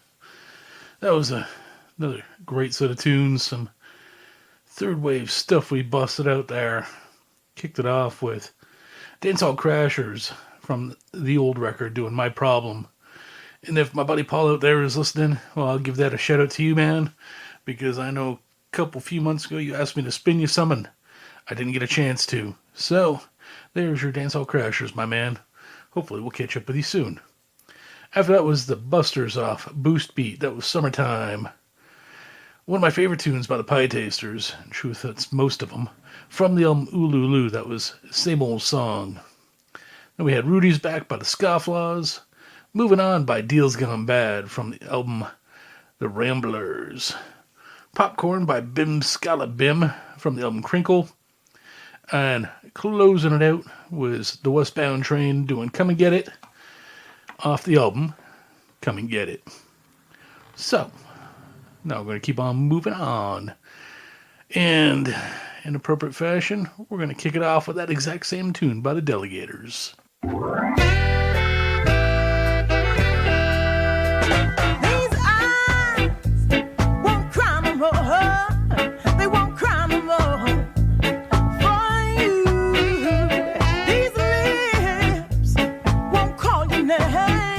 That was another great set of tunes, some third wave stuff we busted out there. Kicked it off with Dancehall Crashers from the old record doing My Problem. And if my buddy Paul out there is listening, well, I'll give that a shout out to you, man, because I know few months ago you asked me to spin you some and I didn't get a chance to. So, there's your Dancehall Crashers, my man. Hopefully we'll catch up with you soon. After that was the Busters off Boost Beat. That was Summertime. One of my favorite tunes by the Pie Tasters. In truth, that's most of them. From the album Ululu, that was Same Old Song. Then we had Rudy's Back by the Scofflaws. Moving On by Deals Gone Bad from the album The Ramblers. Popcorn by Bim Scala Bim from the album Crinkle. And closing it out was the Westbound Train doing Come and Get It off the album Come and Get It. So, now we're going to keep on moving on. And in appropriate fashion, we're going to kick it off with that exact same tune by the Delegators. Yeah.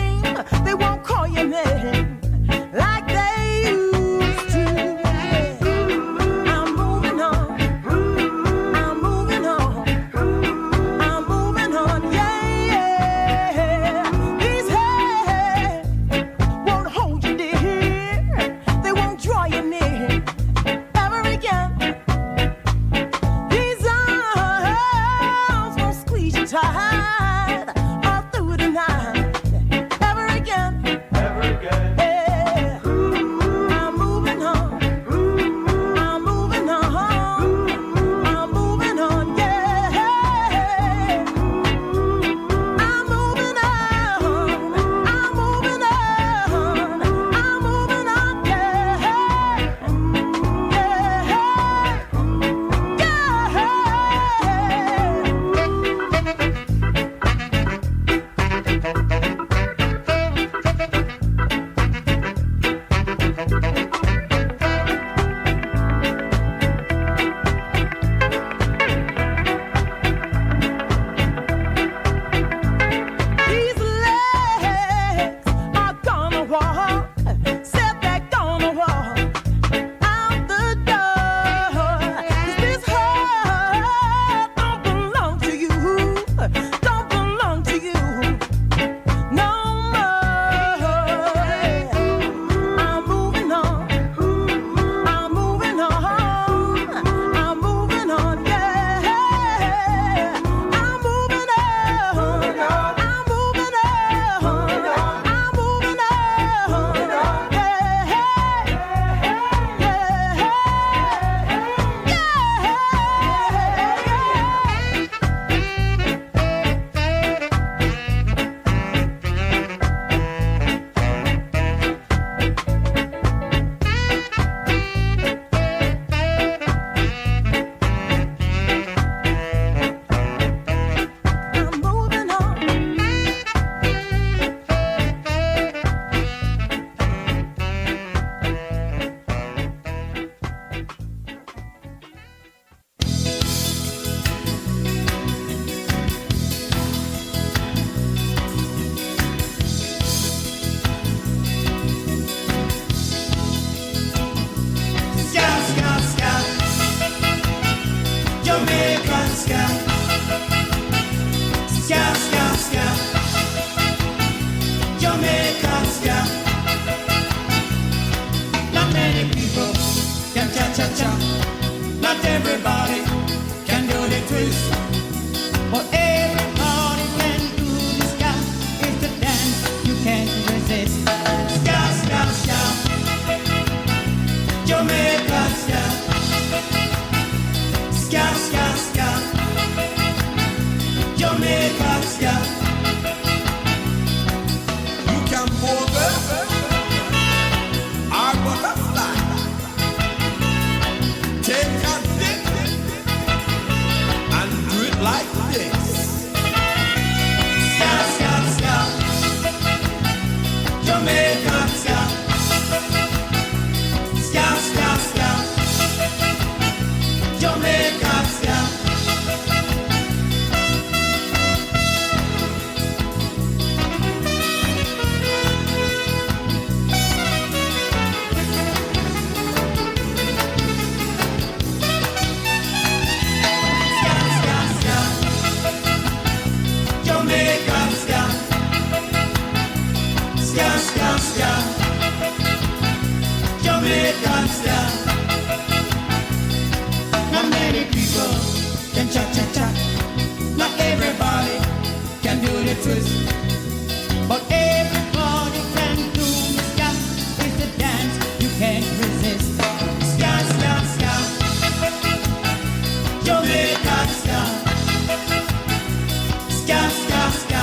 Not everybody can do the twist, but everybody can do the ska. It's the dance you can't resist. Ska, ska, ska, Jamaica ska. Ska, ska, ska, Jamaica ska. You can move it or butterfly. Take a dip and do it like this. Ska, ska, ska, Jamaica ska. Ska, ska, ska, Jamaica ska. Jamaican style. Not many people can cha-cha-cha. Not everybody can do the twist, but everybody can do the ska. It's the dance you can't resist. Ska, ska, ska, Jamaican style. Ska, ska, ska,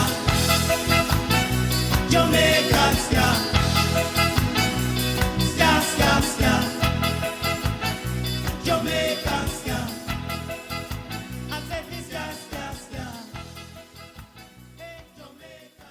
Jamaican style. Ska, ska, ska, Jamaican ska. I said this ska, ska, ska. Hey, Jamaica.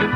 I'm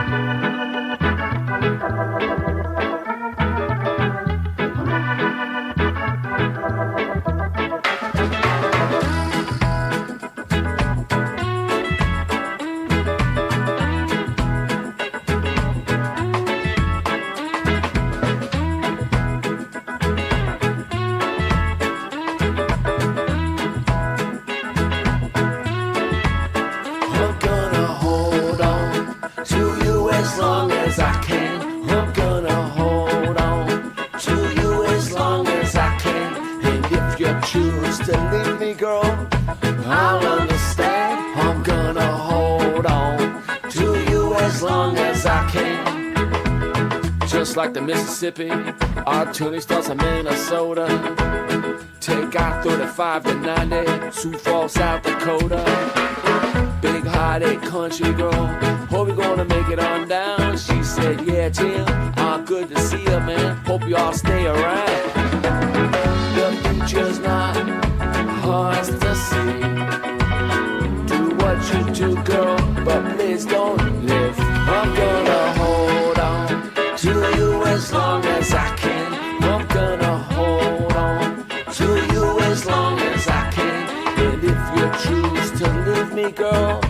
gonna hold on to you as long as I can. I'm gonna hold on to you as long as I can. And if you choose to leave me, girl, I'll understand. I'm gonna hold on to you as long as I can. Just like the Mississippi, our Tony starts in Minnesota. Take I-35 to 90, Sioux Falls, South Dakota. Big hearted country girl, hope you're gonna make it on down. She said, yeah, Tim, good to see you, man. Hope you all stay around. The future's not hard to see. Do what you do, girl, but please don't live. I'm gonna hold on to you as long as I can. I'm gonna hold on to you as long as I can. And if you choose to leave me, girl,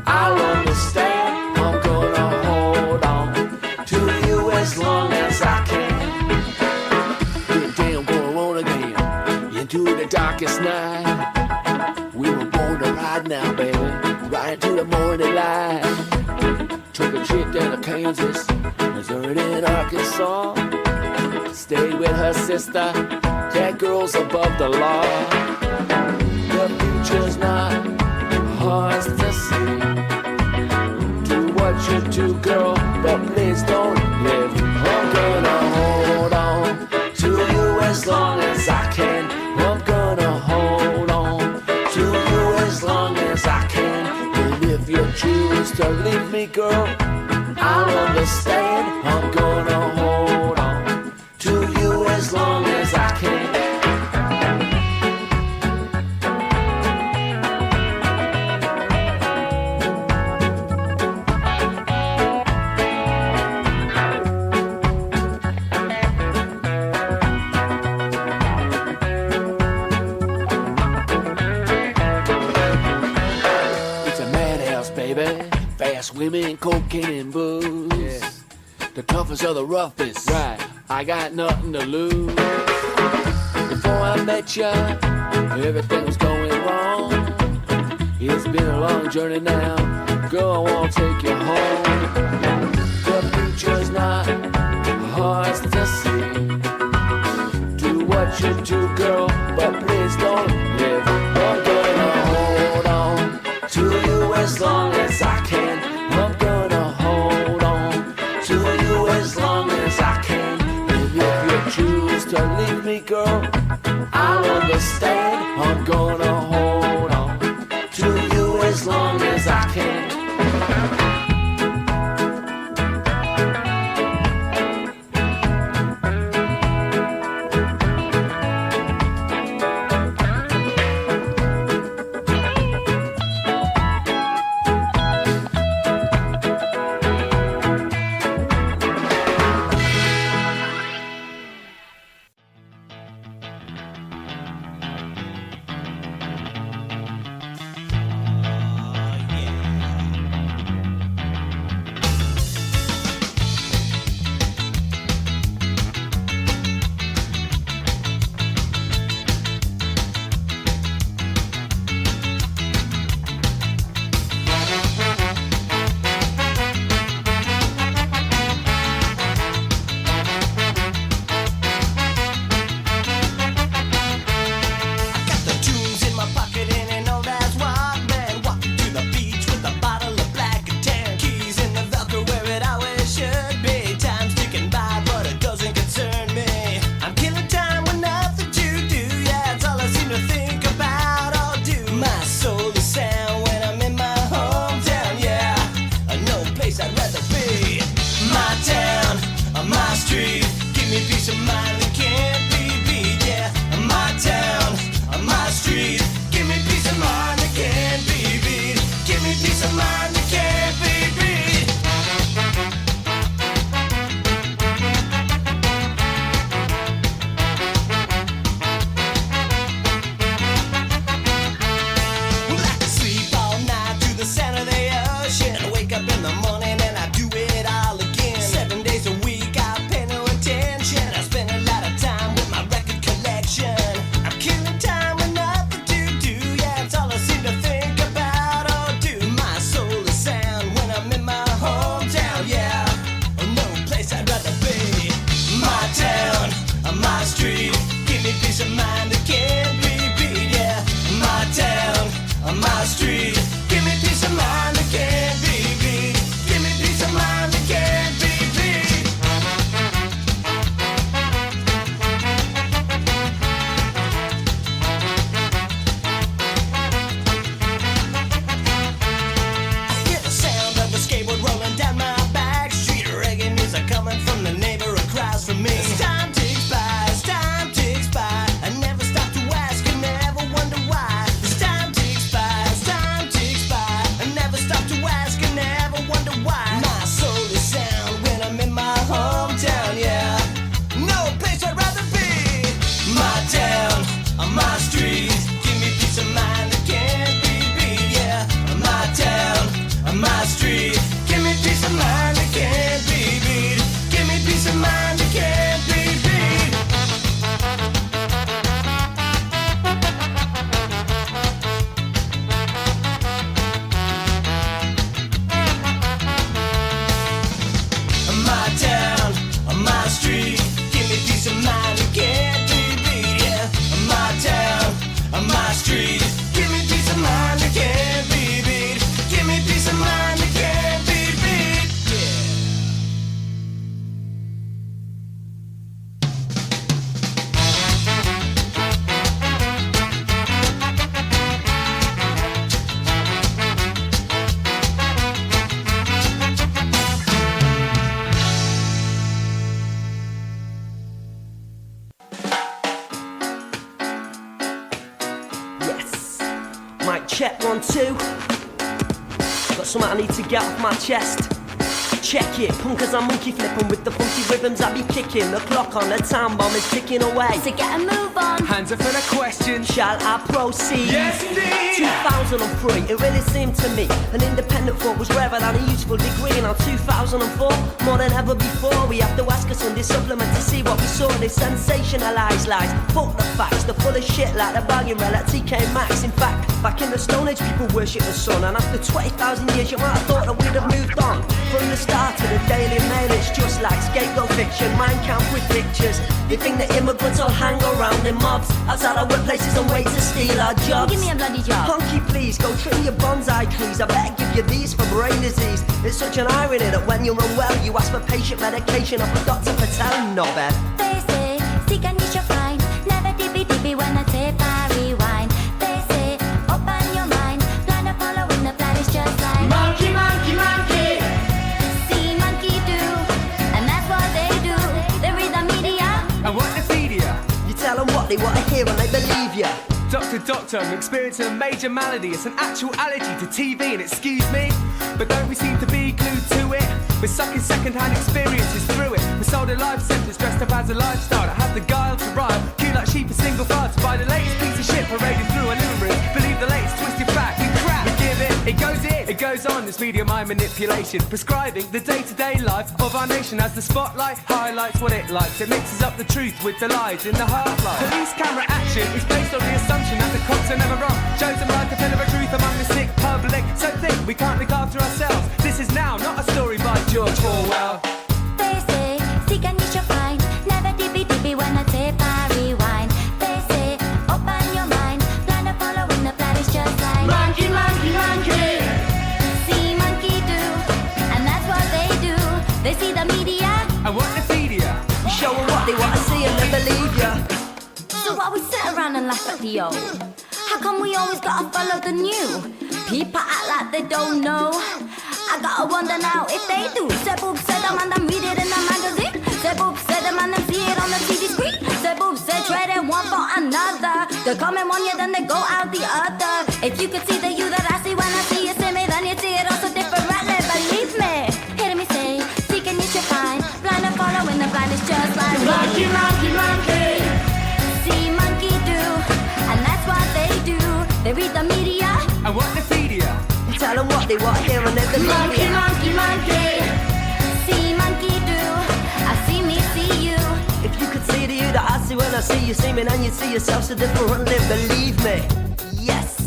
I'll understand. I'm gonna hold on to you as long as I can. Good damn, going on again into the darkest night. We were born to ride now, baby, right into the morning light. Took a trip down to Kansas, Missouri, and Arkansas. Stayed with her sister. That girl's above the law. The future's not hard to see. Do what you do, girl, but please don't live. I'm gonna hold on to you as long as I can. I'm gonna hold on to you as long as I can. And if you choose to leave me, girl, I'll understand. I'm gonna hold on to you as long as I can. It's a madhouse, baby. Fast women, cocaine and booze. The toughest of the roughest. Right. I got nothing to lose. Before I met ya, everything was going wrong. It's been a long journey now. Girl, I wanna take you home. The future's not hard to see. Do what you do, girl, but please don't live. I'm gonna hold on to you as long as I can. I'm gonna hold on to you as long as I can. And if you choose to leave me, girl, I'll understand. I'm gonna hold on to you as long as I can. Peace of mind that can't be beat, yeah. My town, my street. Give me peace of mind that can't be beat. Give me peace of mind that can't be beat. 2. Got something I need to get off my chest. Check it, punkers I'm monkey flipping with the funky rhythms I be kicking. The clock on the time bomb is ticking away. So get a move on. Hands are full of questions. Shall I proceed? Yes, indeed. 2003, it really seemed to me an independent thought was rarer than a useful degree. Now 2004, more than ever before, we have to ask a Sunday supplement to see what we saw. They sensationalise lies, fuck the facts, they're full of shit like the bagging rel at TK Maxx. In fact, back in the Stone Age, people worship the sun, and after 20,000 years, you might have thought that we'd have moved on. From the start to the Daily Mail, it's just like scapegoat fiction, mind count with pictures. You think that immigrants all hang around in mobs outside our workplaces and wait to steal our jobs? Give me a bloody job. Honky, please, go trim your bonsai trees. I better give you these for brain disease. It's such an irony that when you're unwell, you ask for patient medication off a Dr. Patel. Not bad. They say, seek and you shall find. Never dippy when I say I rewind. They say, open your mind. Blind to following the plan is just like Monkey, monkey, monkey. see monkey do. And that's what they do. They read the media. And what they feed ya? You tell them what they want to hear and they believe you. Doctor, I'm experiencing a major malady. It's an actual allergy to TV, and excuse me, but don't we seem to be glued to it? We're sucking second-hand experiences through it. We're sold a life sentence dressed up as a lifestyle that have the guile to rhyme. Queue like sheep in single file to buy the latest piece of shit paraded through a living room. Believe the latest twisted fact and crap. We give it goes on. This media mind manipulation, prescribing the day-to-day life of our nation as the spotlight highlights what it likes. It mixes up the truth with the lies in the half-life. Police camera action is based on the assumption that the cops are never wrong. Shows them like a pillar of truth among the sick public. So think we can't look after ourselves. This is now not a story by George Orwell. They say, seek and you shall find. Never dippy when I say I rewind. They say, open your mind. Blind to following the plan is just like Monkey, monkey, monkey. see monkey do. And that's what they do. They see the media. And what they feed ya? Show them what they want to see and they believe you. So why we sit around and laugh at the old? How come we always gotta follow the new? People act like they don't know. I gotta wonder now if they do. Say boop, say them and them read it in the magazine. Say boop, say them and them see it on the TV screen. Say boop, say trade it one for another. They come in one year, then they go out the other. If you could see the you that I see when I see you see me, then you see it also differently. Believe me, hear me say, seek and you should find. Blind and following the blind is just like Monkey, monkey, monkey. see monkey do, and that's what they do. They read the media. And what they feed ya? You tell them what they want to hear and they believe Monkey, you. monkey, monkey. See monkey do, I see me see you. If you could see the you that I see when I see you see me, then you'd see yourself so differently. Believe me. Yes.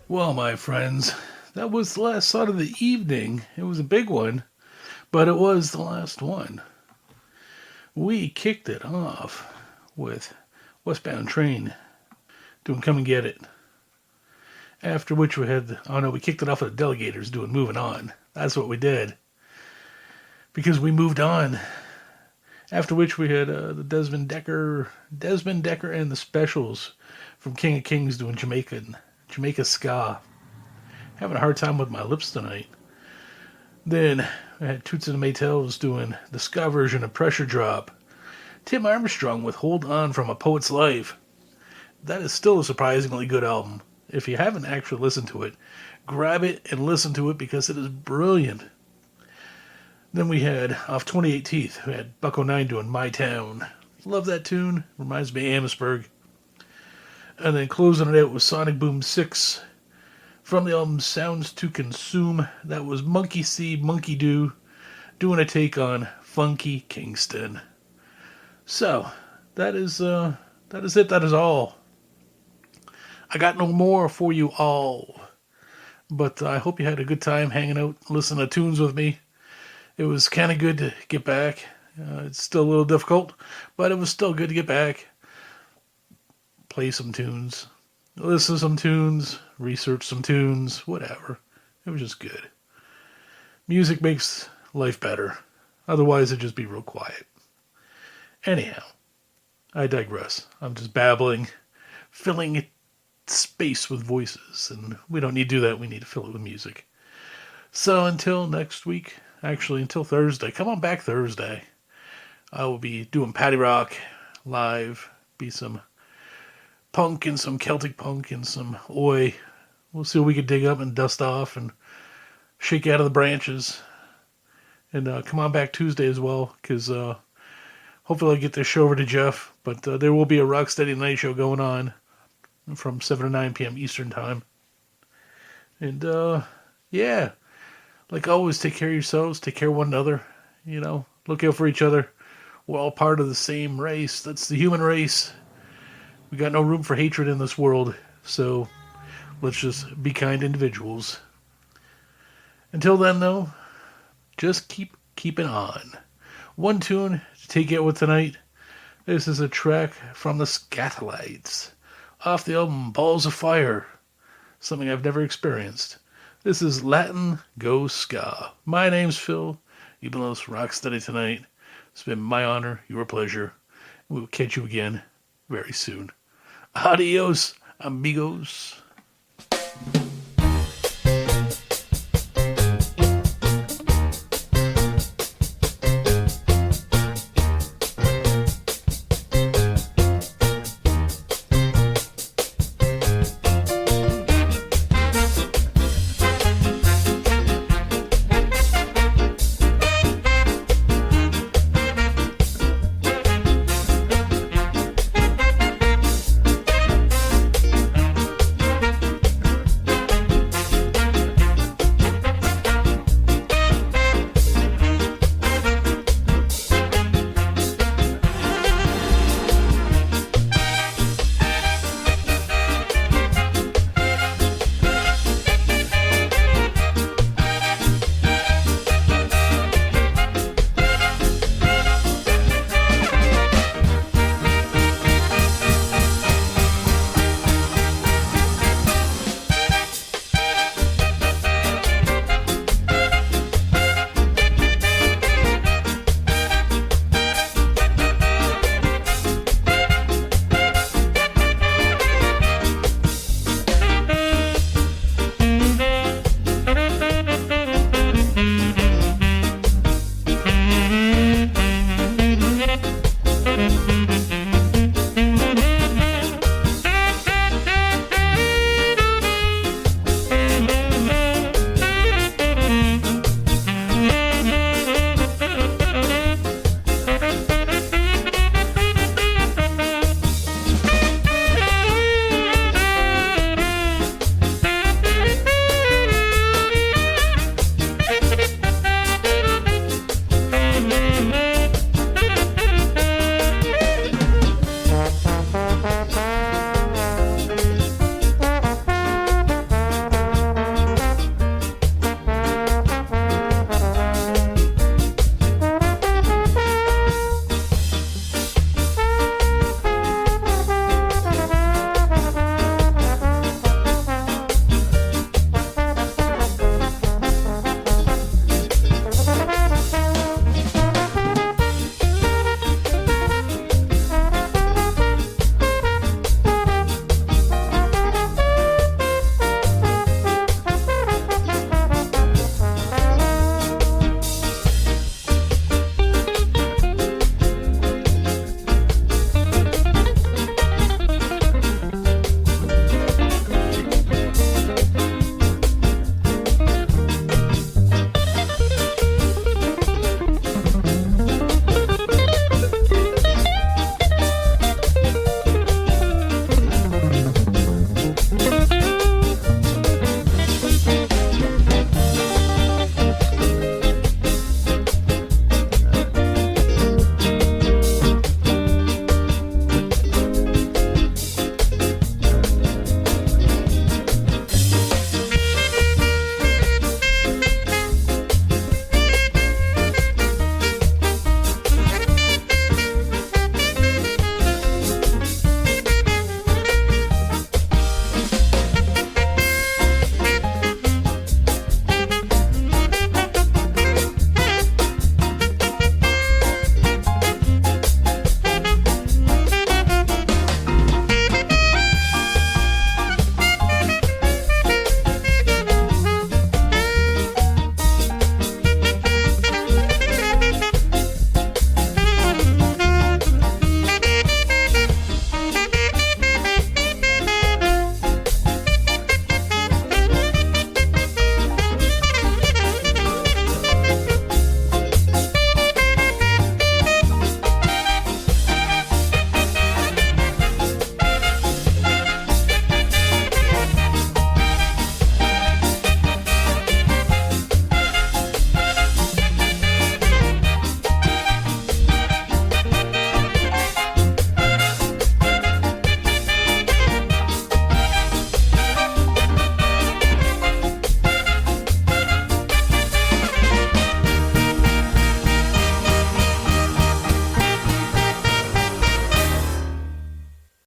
Well, my friends, that was the last song of the evening. It was a big one, but it was the last one. We kicked it off with Westbound Train doing Come and Get It. After which we had, we kicked it off with the Delegators doing Moving On. That's what we did. Because we moved on. After which we had the Desmond Decker and the Specials from King of Kings doing Jamaica ska. Having a hard time with my lips tonight. Then we had Toots and the Maytals doing the ska version of Pressure Drop. Tim Armstrong with Hold On from A Poet's Life. That is still a surprisingly good album. If you haven't actually listened to it, grab it and listen to it because it is brilliant. Then we had, off 28 Teeth, we had Bucko 9 doing My Town. Love that tune. Reminds me of Amherstburg. And then closing it out with Sonic Boom 6 from the album Sounds to Consume. That was Monkey See, Monkey Do doing a take on Funky Kingston. So, that is it. That is all. I got no more for you all. But I hope you had a good time hanging out, listening to tunes with me. It was kind of good to get back. It's still a little difficult, but it was still good to get back. Play some tunes, listen to some tunes, research some tunes, whatever. It was just good. Music makes life better. Otherwise, it'd just be real quiet. Anyhow, I digress. I'm just babbling, filling space with voices, and we don't need to do that. We need to fill it with music. So until next week, actually until Thursday, come on back Thursday. I will be doing Patty Rock live, be some punk and some Celtic punk and some oi. We'll see what we can dig up and dust off and shake out of the branches. And come on back Tuesday as well, because hopefully I'll get this show over to Jeff. But there will be a Rocksteady night show going on from 7 to 9 p.m. Eastern Time. And yeah, like always, take care of yourselves, take care of one another. You know, look out for each other. We're all part of the same race. That's the human race. We got no room for hatred in this world. So let's just be kind individuals. Until then, though, just keep it on. One tune to take out with tonight. This is a track from the Scatolites off the album Balls of Fire. Something I've never experienced. This is Latin Go Ska. My name's Phil. You've been listening to Rocksteady tonight. It's been my honor, your pleasure. We will catch you again very soon. Adios, amigos.